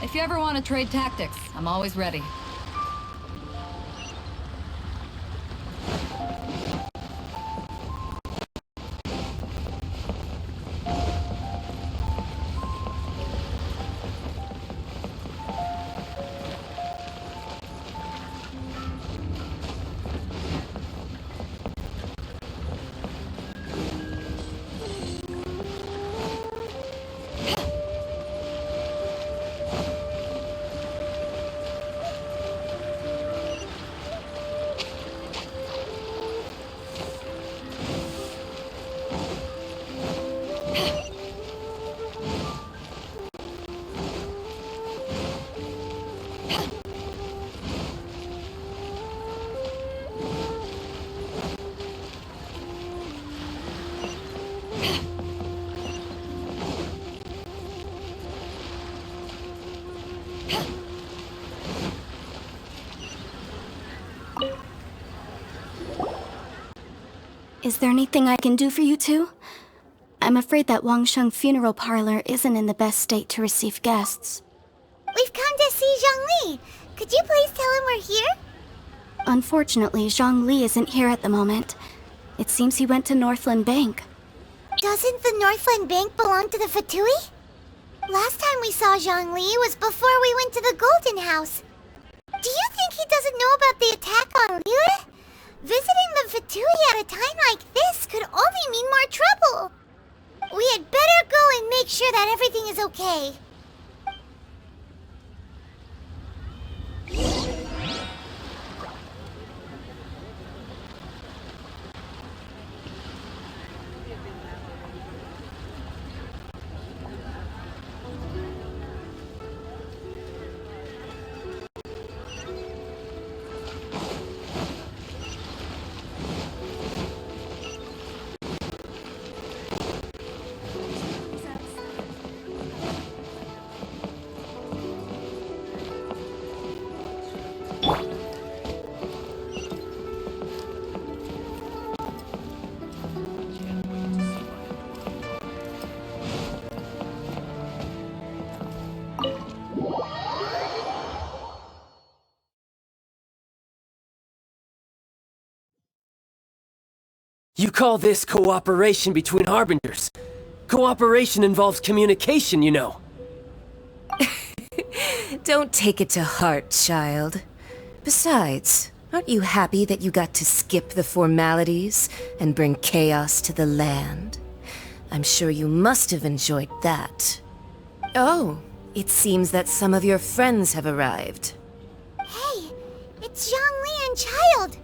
Speaker 11: If you ever want to trade tactics, I'm always ready.
Speaker 19: Is there anything I can do for you two? I'm afraid that Wangshen Funeral Parlor isn't in the best state to receive guests.
Speaker 1: We've come to see Zhongli. Could you please tell him we're here?
Speaker 19: Unfortunately, Zhongli isn't here at the moment. It seems he went to Northland Bank.
Speaker 1: Doesn't the Northland Bank belong to the Fatui? Last time we saw Zhongli was before we went to the Golden House. Do you think he doesn't know about the attack on Liyue? Visiting the Fatui at a time like this could only mean more trouble. We had better go and make sure that everything is okay.
Speaker 13: You call this cooperation between Harbingers? Cooperation involves communication, you know.
Speaker 20: Don't take it to heart, child. Besides, aren't you happy that you got to skip the formalities and bring chaos to the land? I'm sure you must have enjoyed that. Oh, it seems that some of your friends have arrived.
Speaker 1: Hey, it's Zhongli and Child.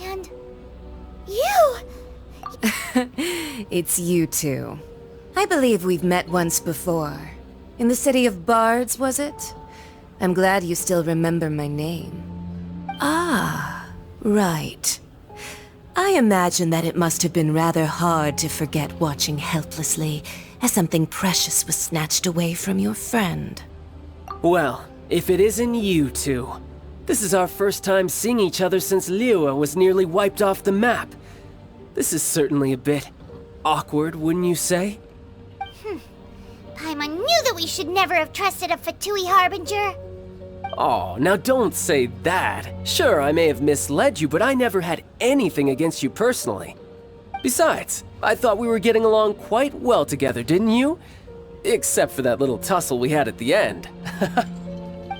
Speaker 1: And... you!
Speaker 20: It's you two. I believe we've met once before. In the City of Bards, was it? I'm glad you still remember my name. Ah, right. I imagine that it must have been rather hard to forget watching helplessly as something precious was snatched away from your friend.
Speaker 13: Well, if it isn't you two. This is our first time seeing each other since Liyue was nearly wiped off the map. This is certainly a bit awkward, wouldn't you say?
Speaker 1: Paimon knew that we should never have trusted a Fatui Harbinger.
Speaker 13: Oh, now don't say that. Sure, I may have misled you, but I never had anything against you personally. Besides, I thought we were getting along quite well together, didn't you? Except for that little tussle we had at the end.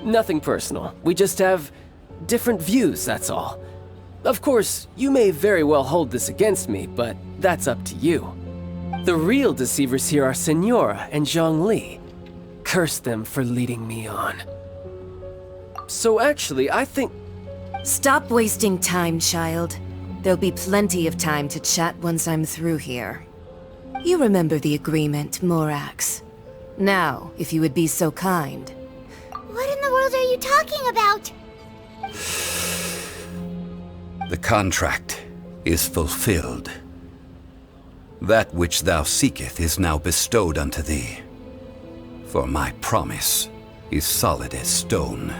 Speaker 13: Nothing personal. We just have different views, that's all. Of course, you may very well hold this against me, but that's up to you. The real deceivers here are Senora and Zhongli. Curse them for leading me on. So actually, I think...
Speaker 20: Stop wasting time, child. There'll be plenty of time to chat once I'm through here. You remember the agreement, Morax. Now, if you would be so kind.
Speaker 1: What in the world are you talking about?
Speaker 12: The contract is fulfilled. That which thou seeketh is now bestowed unto thee. For my promise is solid as stone.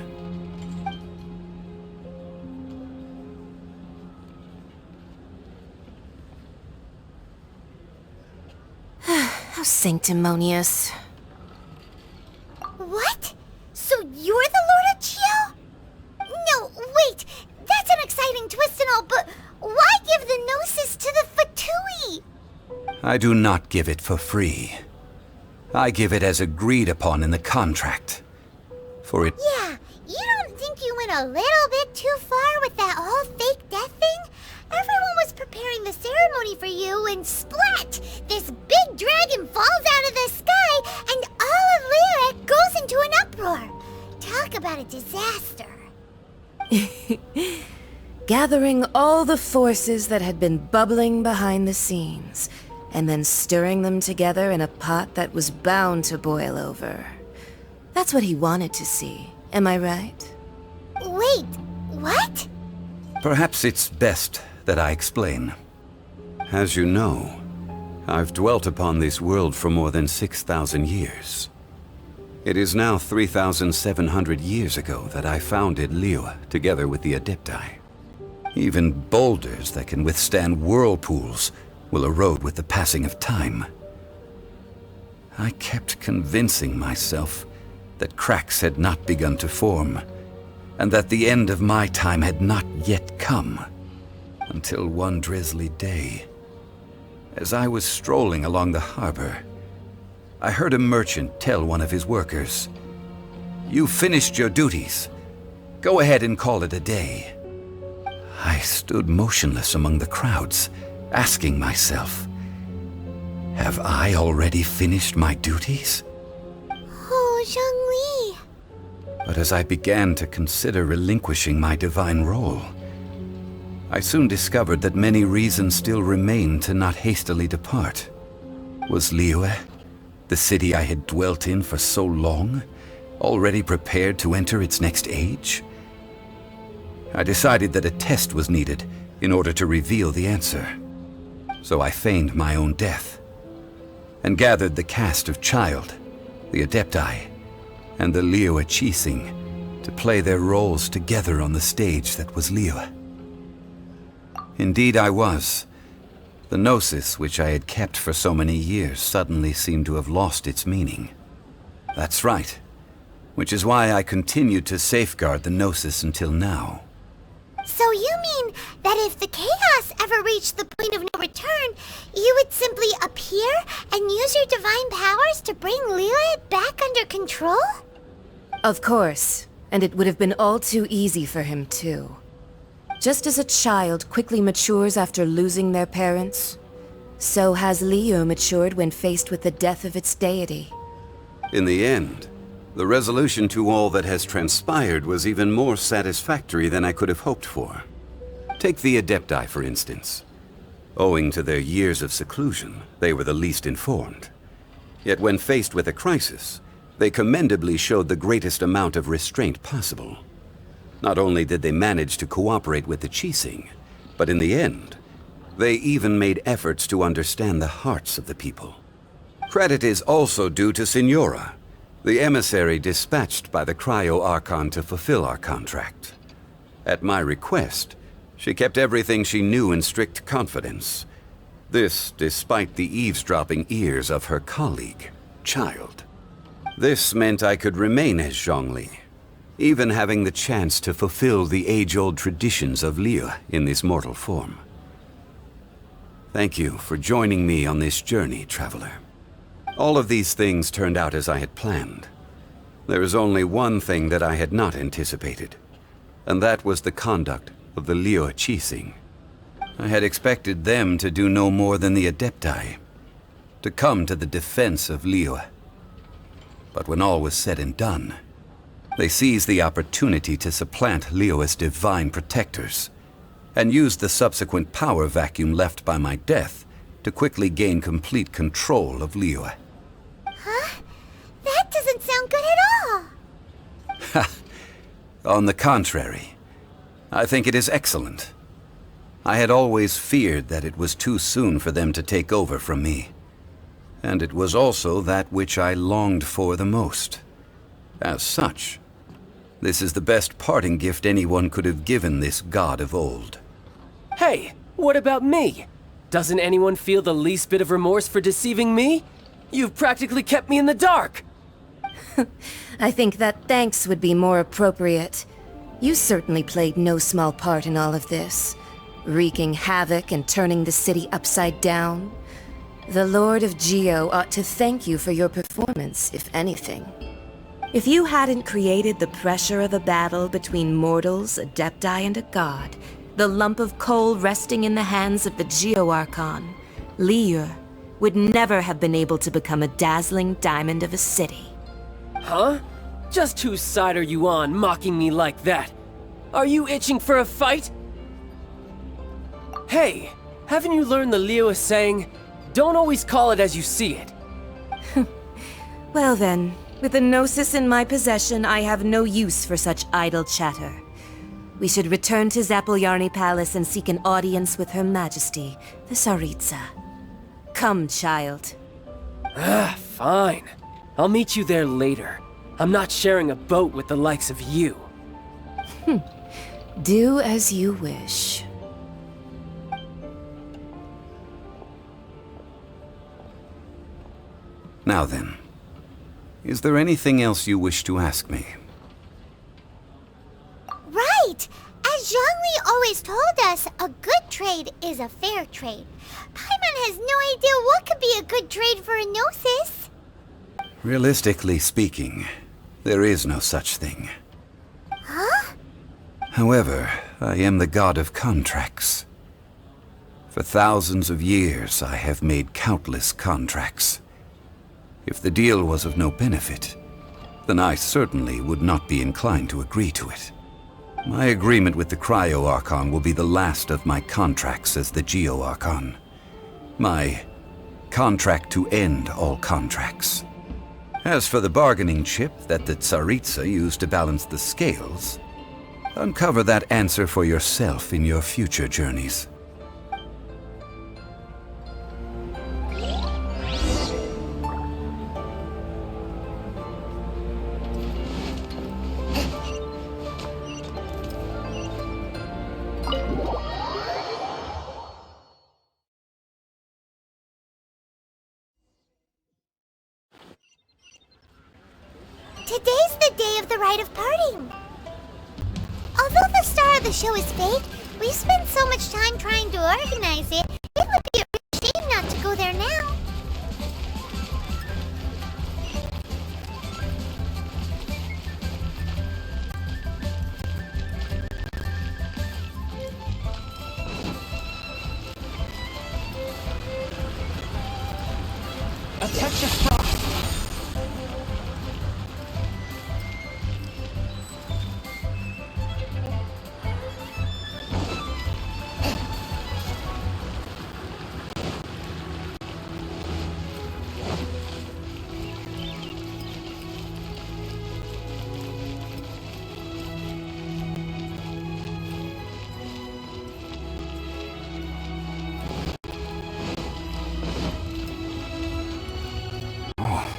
Speaker 20: How sanctimonious.
Speaker 1: What? So you're the Lord of Chiao? No, wait! That's an exciting twist and all, but why give the Gnosis to the Fatui?
Speaker 12: I do not give it for free. I give it as agreed upon in the contract. For it...
Speaker 1: Yeah, you don't think you went a little bit too far with that whole fake death thing? Everyone was preparing the ceremony for you, and splat! This big dragon falls out of the sky, and all of Liyue goes into an uproar. Talk about a disaster.
Speaker 20: Gathering all the forces that had been bubbling behind the scenes, and then stirring them together in a pot that was bound to boil over. That's what he wanted to see, am I right?
Speaker 1: Wait, what?
Speaker 12: Perhaps it's best that I explain. As you know, I've dwelt upon this world for more than 6,000 years. It is now 3,700 years ago that I founded Liyue together with the Adepti. Even boulders that can withstand whirlpools will erode with the passing of time. I kept convincing myself that cracks had not begun to form, and that the end of my time had not yet come. Until one drizzly day, as I was strolling along the harbor, I heard a merchant tell one of his workers, "You finished your duties. Go ahead and call it a day." I stood motionless among the crowds, asking myself, Have I already finished my duties?
Speaker 1: Oh, Zhongli.
Speaker 12: But as I began to consider relinquishing my divine role, I soon discovered that many reasons still remained to not hastily depart. Was Liyue, the city I had dwelt in for so long, already prepared to enter its next age? I decided that a test was needed in order to reveal the answer. So I feigned my own death, and gathered the cast of Child, the Adepti, and the Liyue Qixing to play their roles together on the stage that was Liyue. Indeed I was. The Gnosis, which I had kept for so many years, suddenly seemed to have lost its meaning. That's right, which is why I continued to safeguard the Gnosis until now.
Speaker 1: So you mean that if the chaos ever reached the point of no return, you would simply appear and use your divine powers to bring Liyue back under control?
Speaker 20: Of course, and it would have been all too easy for him too. Just as a child quickly matures after losing their parents, so has Liyue matured when faced with the death of its deity.
Speaker 12: In the end, the resolution to all that has transpired was even more satisfactory than I could have hoped for. Take the Adepti, for instance. Owing to their years of seclusion, they were the least informed. Yet when faced with a crisis, they commendably showed the greatest amount of restraint possible. Not only did they manage to cooperate with the Qixing, but in the end, they even made efforts to understand the hearts of the people. Credit is also due to Signora, the emissary dispatched by the Cryo-Archon to fulfill our contract. At my request, she kept everything she knew in strict confidence. This despite the eavesdropping ears of her colleague, Child. This meant I could remain as Zhongli, even having the chance to fulfill the age-old traditions of Liyue in this mortal form. Thank you for joining me on this journey, Traveler. All of these things turned out as I had planned. There is only one thing that I had not anticipated, and that was the conduct of the Liyue Qixing. I had expected them to do no more than the Adepti, to come to the defense of Liyue. But when all was said and done, they seized the opportunity to supplant Liyue's divine protectors, and used the subsequent power vacuum left by my death to quickly gain complete control of Liyue.
Speaker 1: Huh? That doesn't sound good at all.
Speaker 12: On the contrary, I think it is excellent. I had always feared that it was too soon for them to take over from me. And it was also that which I longed for the most. As such, this is the best parting gift anyone could have given this god of old.
Speaker 13: Hey, what about me? Doesn't anyone feel the least bit of remorse for deceiving me? You've practically kept me in the dark!
Speaker 20: I think that thanks would be more appropriate. You certainly played no small part in all of this, wreaking havoc and turning the city upside down. The Lord of Geo ought to thank you for your performance, if anything. If you hadn't created the pressure of a battle between mortals, Adepti, and a god, the lump of coal resting in the hands of the Geo-Archon, Liyue, would never have been able to become a dazzling diamond of a city.
Speaker 13: Huh? Just whose side are you on, mocking me like that? Are you itching for a fight? Hey, haven't you learned the Liyue saying, don't always call it as you see it?
Speaker 20: Well then, with the Gnosis in my possession, I have no use for such idle chatter. We should return to Zapoljarny Palace and seek an audience with Her Majesty, the Tsaritsa. Come, Child.
Speaker 13: Fine. I'll meet you there later. I'm not sharing a boat with the likes of you.
Speaker 20: Do as you wish.
Speaker 12: Now then, is there anything else you wish to ask me?
Speaker 1: Right! As Zhongli always told us, a good trade is a fair trade. Paimon has no idea what could be a good trade for a Gnosis.
Speaker 12: Realistically speaking, there is no such thing.
Speaker 1: Huh?
Speaker 12: However, I am the god of contracts. For thousands of years, I have made countless contracts. If the deal was of no benefit, then I certainly would not be inclined to agree to it. My agreement with the Cryo-Archon will be the last of my contracts as the Geo-Archon. My contract to end all contracts. As for the bargaining chip that the Tsaritsa used to balance the scales, uncover that answer for yourself in your future journeys.
Speaker 1: Today's the day of the rite of parting. Although the star of the show is fake, we've spent so much time trying to organize it, it would be a real shame not to go there now.
Speaker 4: Attention star!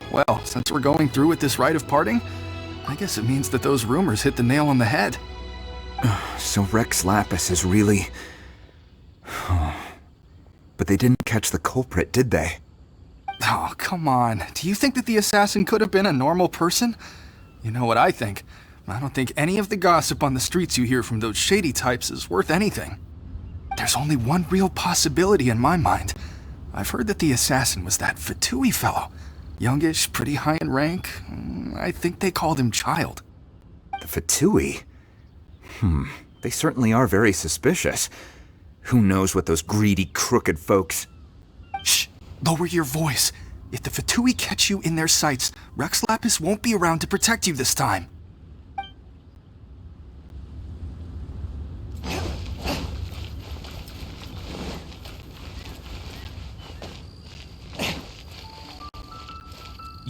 Speaker 3: Well, since we're going through with this rite of parting, I guess it means that those rumors hit the nail on the head.
Speaker 21: So Rex Lapis is really... But they didn't catch the culprit, did they?
Speaker 3: Oh, come on. Do you think that the assassin could have been a normal person? You know what I think. I don't think any of the gossip on the streets you hear from those shady types is worth anything. There's only one real possibility in my mind. I've heard that the assassin was that Fatui fellow. Youngish, pretty high in rank. I think they called him Child.
Speaker 21: The Fatui? They certainly are very suspicious. Who knows what those greedy, crooked folks...
Speaker 3: Shh! Lower your voice. If the Fatui catch you in their sights, Rex Lapis won't be around to protect you this time.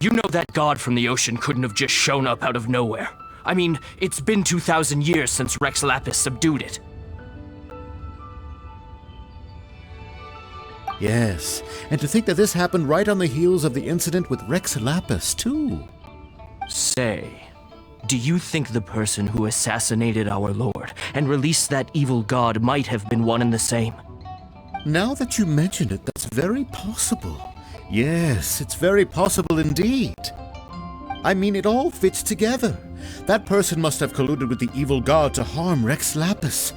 Speaker 4: You know that god from the ocean couldn't have just shown up out of nowhere. I mean, it's been 2,000 years since Rex Lapis subdued it.
Speaker 22: Yes, and to think that this happened right on the heels of the incident with Rex Lapis, too.
Speaker 4: Say, do you think the person who assassinated our lord and released that evil god might have been one and the same?
Speaker 22: Now that you mention it, that's very possible. Yes, it's very possible indeed. I mean, it all fits together. That person must have colluded with the evil god to harm Rex Lapis.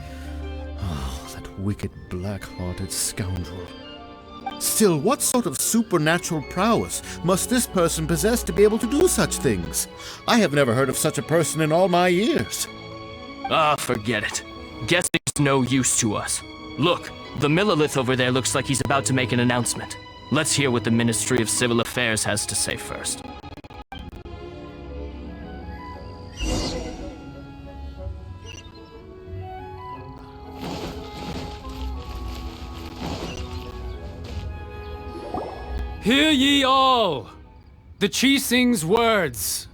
Speaker 22: Oh, that wicked, black-hearted scoundrel. Still, what sort of supernatural prowess must this person possess to be able to do such things? I have never heard of such a person in all my years.
Speaker 4: Ah, forget it. Guessing's no use to us. Look, the Millilith over there looks like he's about to make an announcement. Let's hear what the Ministry of Civil Affairs has to say first.
Speaker 15: Hear ye all! The Chising's words.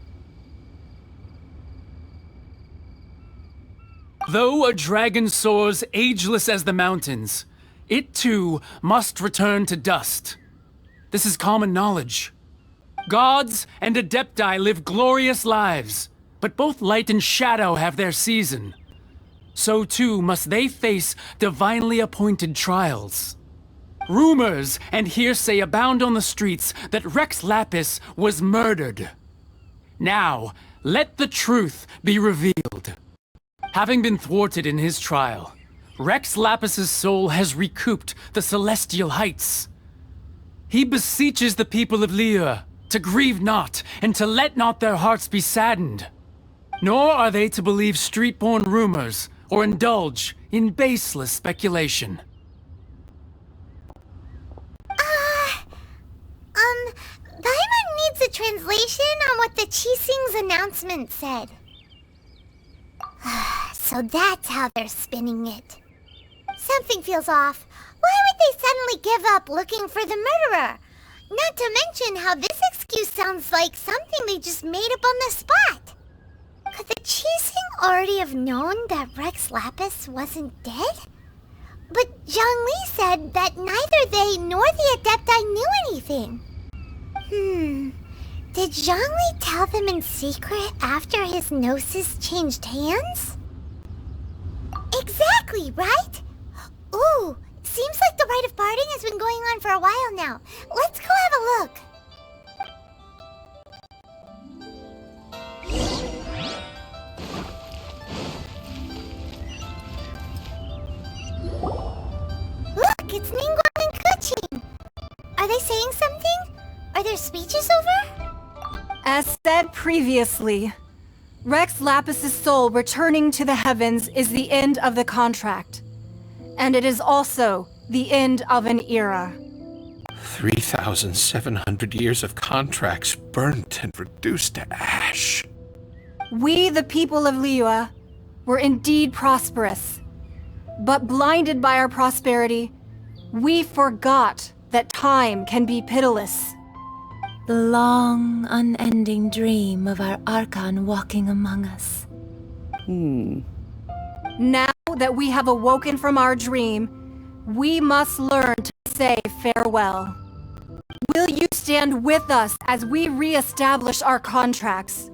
Speaker 15: Though a dragon soars ageless as the mountains, it too must return to dust. This is common knowledge. Gods and Adepti live glorious lives, but both light and shadow have their season. So too must they face divinely appointed trials. Rumors and hearsay abound on the streets that Rex Lapis was murdered. Now, let the truth be revealed. Having been thwarted in his trial, Rex Lapis's soul has recouped the celestial heights. He beseeches the people of Liyue to grieve not and to let not their hearts be saddened. Nor are they to believe street-born rumors or indulge in baseless speculation.
Speaker 1: translation on what the Qixing's announcement said. So that's how they're spinning it. Something feels off. Why would they suddenly give up looking for the murderer? Not to mention how this excuse sounds like something they just made up on the spot. Could the Qixing already have known that Rex Lapis wasn't dead? But Zhongli said that neither they nor the Adepti knew anything. Did Zhongli tell them in secret after his gnosis changed hands? Exactly, right? Ooh, seems like the rite of parting has been going on for a while now. Let's go have a look. Look, it's Ningguang and Keqing. Are they saying something? Are their speeches over?
Speaker 10: As said previously, Rex Lapis's soul returning to the heavens is the end of the contract. And it is also the end of an era.
Speaker 7: 3,700 years of contracts burnt and reduced to ash.
Speaker 10: We, the people of Liyue, were indeed prosperous. But blinded by our prosperity, we forgot that time can be pitiless.
Speaker 5: The long, unending dream of our Archon walking among us.
Speaker 10: Now that we have awoken from our dream, we must learn to say farewell. Will you stand with us as we re-establish our contracts?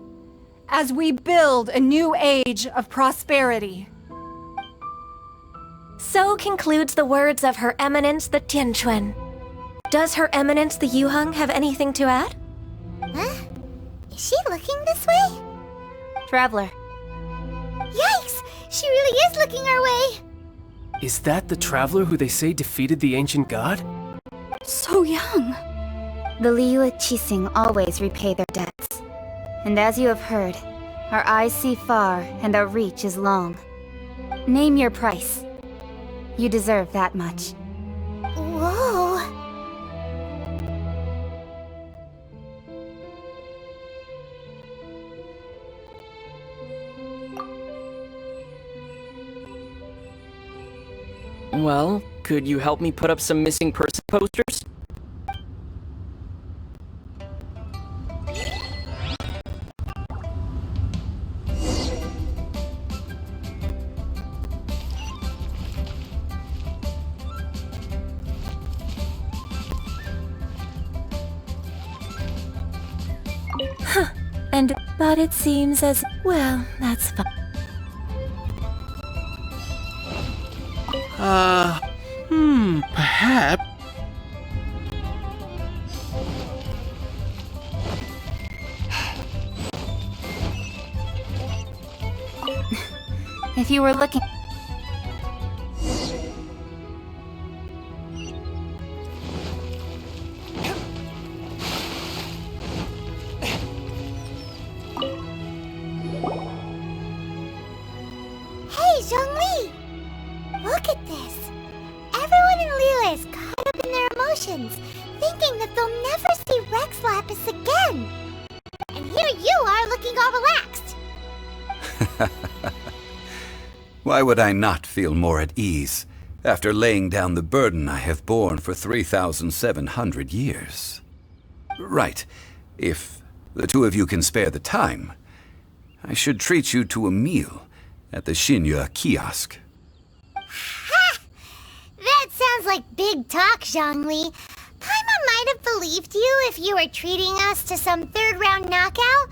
Speaker 10: As we build a new age of prosperity?
Speaker 5: So concludes the words of Her Eminence the Tianquan. Does Her Eminence the Yuheng have anything to add?
Speaker 1: Huh? Is she looking this way?
Speaker 6: Traveler.
Speaker 1: Yikes! She really is looking our way!
Speaker 13: Is that the traveler who they say defeated the ancient god?
Speaker 19: So young.
Speaker 6: The Liyue Qixing always repay their debts. And as you have heard, our eyes see far and our reach is long. Name your price. You deserve that much.
Speaker 1: Whoa!
Speaker 13: Well, could you help me put up some missing person posters?
Speaker 5: But it seems as well, that's fine.
Speaker 7: Perhaps.
Speaker 6: If you were looking...
Speaker 1: Hey, Zhongli! Look at this! Everyone in Liyue is caught up in their emotions, thinking that they'll never see Rex Lapis again! And here you are looking all relaxed!
Speaker 12: Why would I not feel more at ease after laying down the burden I have borne for 3,700 years? Right, if the two of you can spare the time, I should treat you to a meal at the Xinyue kiosk.
Speaker 1: Ha! That sounds like big talk, Zhongli. Paimon might have believed you if you were treating us to some third-round knockout,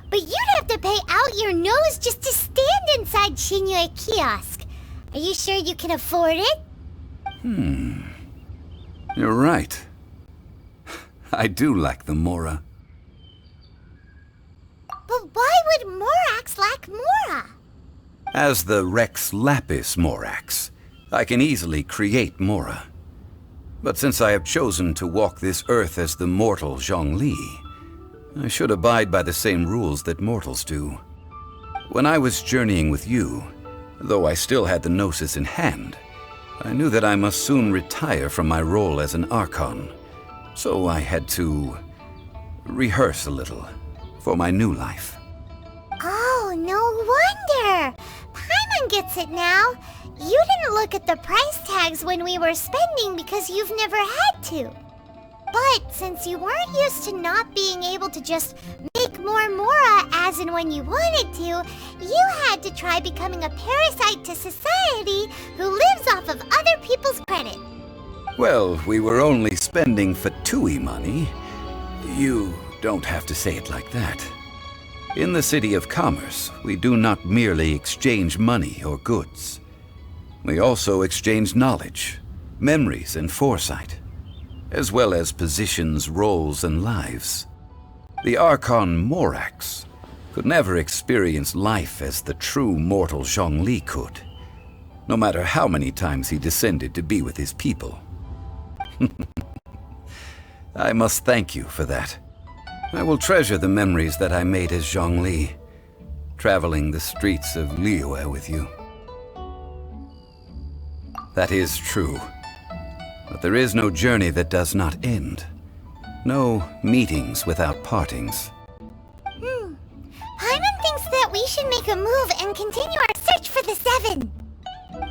Speaker 1: but you'd have to pay out your nose just to stand inside Xinyue kiosk. Are you sure you can afford it?
Speaker 12: You're right. I do like the Mora.
Speaker 1: But why would Morax lack Mora?
Speaker 12: As the Rex Lapis Morax, I can easily create Mora. But since I have chosen to walk this earth as the mortal Zhongli, I should abide by the same rules that mortals do. When I was journeying with you, though I still had the Gnosis in hand, I knew that I must soon retire from my role as an Archon. So I had to... rehearse a little for my new life.
Speaker 1: Oh, no wonder! Paimon gets it now. You didn't look at the price tags when we were spending because you've never had to. But since you weren't used to not being able to just make more Mora as and when you wanted to, you had to try becoming a parasite to society who lives off of other people's credit.
Speaker 12: Well, we were only spending Fatui money. You don't have to say it like that. In the City of Commerce, we do not merely exchange money or goods. We also exchange knowledge, memories, and foresight, as well as positions, roles, and lives. The Archon Morax could never experience life as the true mortal Zhongli could, no matter how many times he descended to be with his people. I must thank you for that. I will treasure the memories that I made as Zhongli, traveling the streets of Liyue with you. That is true. But there is no journey that does not end. No meetings without partings.
Speaker 1: Paimon thinks that we should make a move and continue our search for the Seven.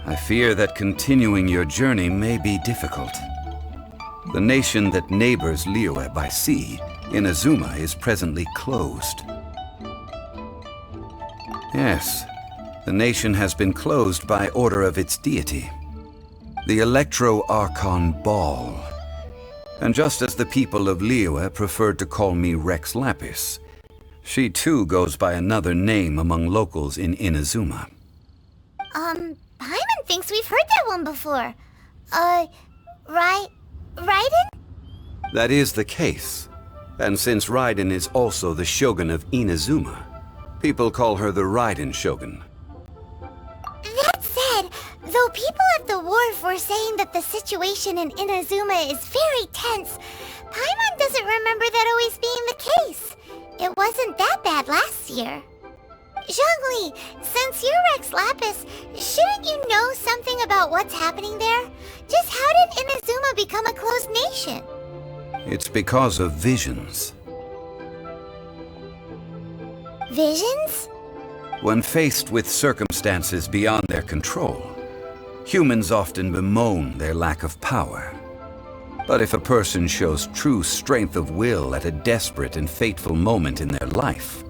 Speaker 12: I fear that continuing your journey may be difficult. The nation that neighbors Liyue by sea, Inazuma, is presently closed. Yes, the nation has been closed by order of its deity, the Electro-Archon Ball. And just as the people of Liyue preferred to call me Rex Lapis, she too goes by another name among locals in Inazuma.
Speaker 1: Paimon thinks we've heard that one before. Raiden?
Speaker 12: That is the case. And since Raiden is also the Shogun of Inazuma, people call her the Raiden Shogun.
Speaker 1: That said, though people at the wharf were saying that the situation in Inazuma is very tense, Paimon doesn't remember that always being the case. It wasn't that bad last year. Zhongli, since you're Rex Lapis, shouldn't you know something about what's happening there? Just how did Inazuma become a closed nation?
Speaker 12: It's because of visions.
Speaker 1: Visions?
Speaker 12: When faced with circumstances beyond their control, humans often bemoan their lack of power. But if a person shows true strength of will at a desperate and fateful moment in their life,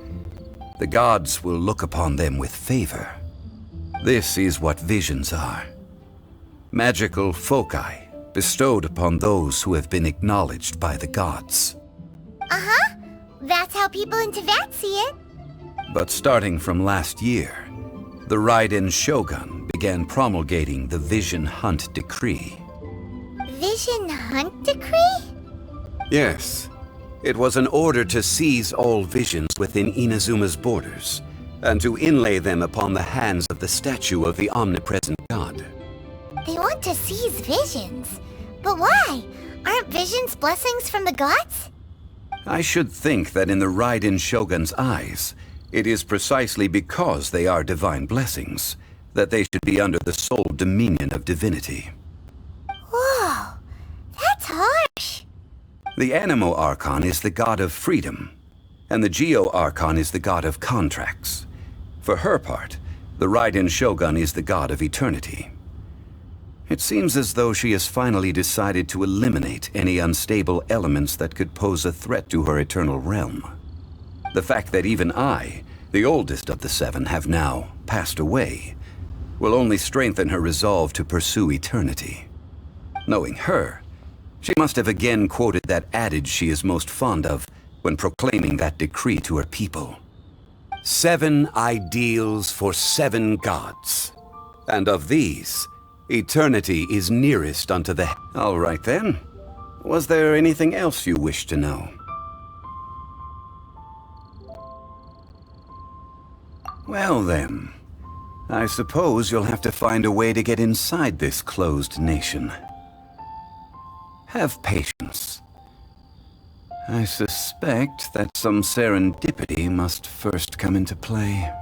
Speaker 12: the gods will look upon them with favor. This is what visions are. Magical foci bestowed upon those who have been acknowledged by the gods.
Speaker 1: Uh-huh. That's how people in Teyvat see it.
Speaker 12: But starting from last year, the Raiden Shogun began promulgating the Vision Hunt Decree.
Speaker 1: Vision Hunt Decree?
Speaker 12: Yes. It was an order to seize all visions within Inazuma's borders, and to inlay them upon the hands of the statue of the omnipresent god.
Speaker 1: They want to seize visions. But why? Aren't visions blessings from the gods?
Speaker 12: I should think that in the Raiden Shogun's eyes, it is precisely because they are divine blessings that they should be under the sole dominion of divinity.
Speaker 1: Whoa, that's harsh.
Speaker 12: The Animo Archon is the god of freedom, and the Geo Archon is the god of contracts. For her part, the Raiden Shogun is the god of eternity. It seems as though she has finally decided to eliminate any unstable elements that could pose a threat to her eternal realm. The fact that even I, the oldest of the seven, have now passed away, will only strengthen her resolve to pursue eternity. Knowing her, she must have again quoted that adage she is most fond of when proclaiming that decree to her people. 7 ideals for 7 gods, and of these, eternity is nearest unto the... All right then. Was there anything else you wished to know? Well then, I suppose you'll have to find a way to get inside this closed nation. Have patience. I suspect that some serendipity must first come into play.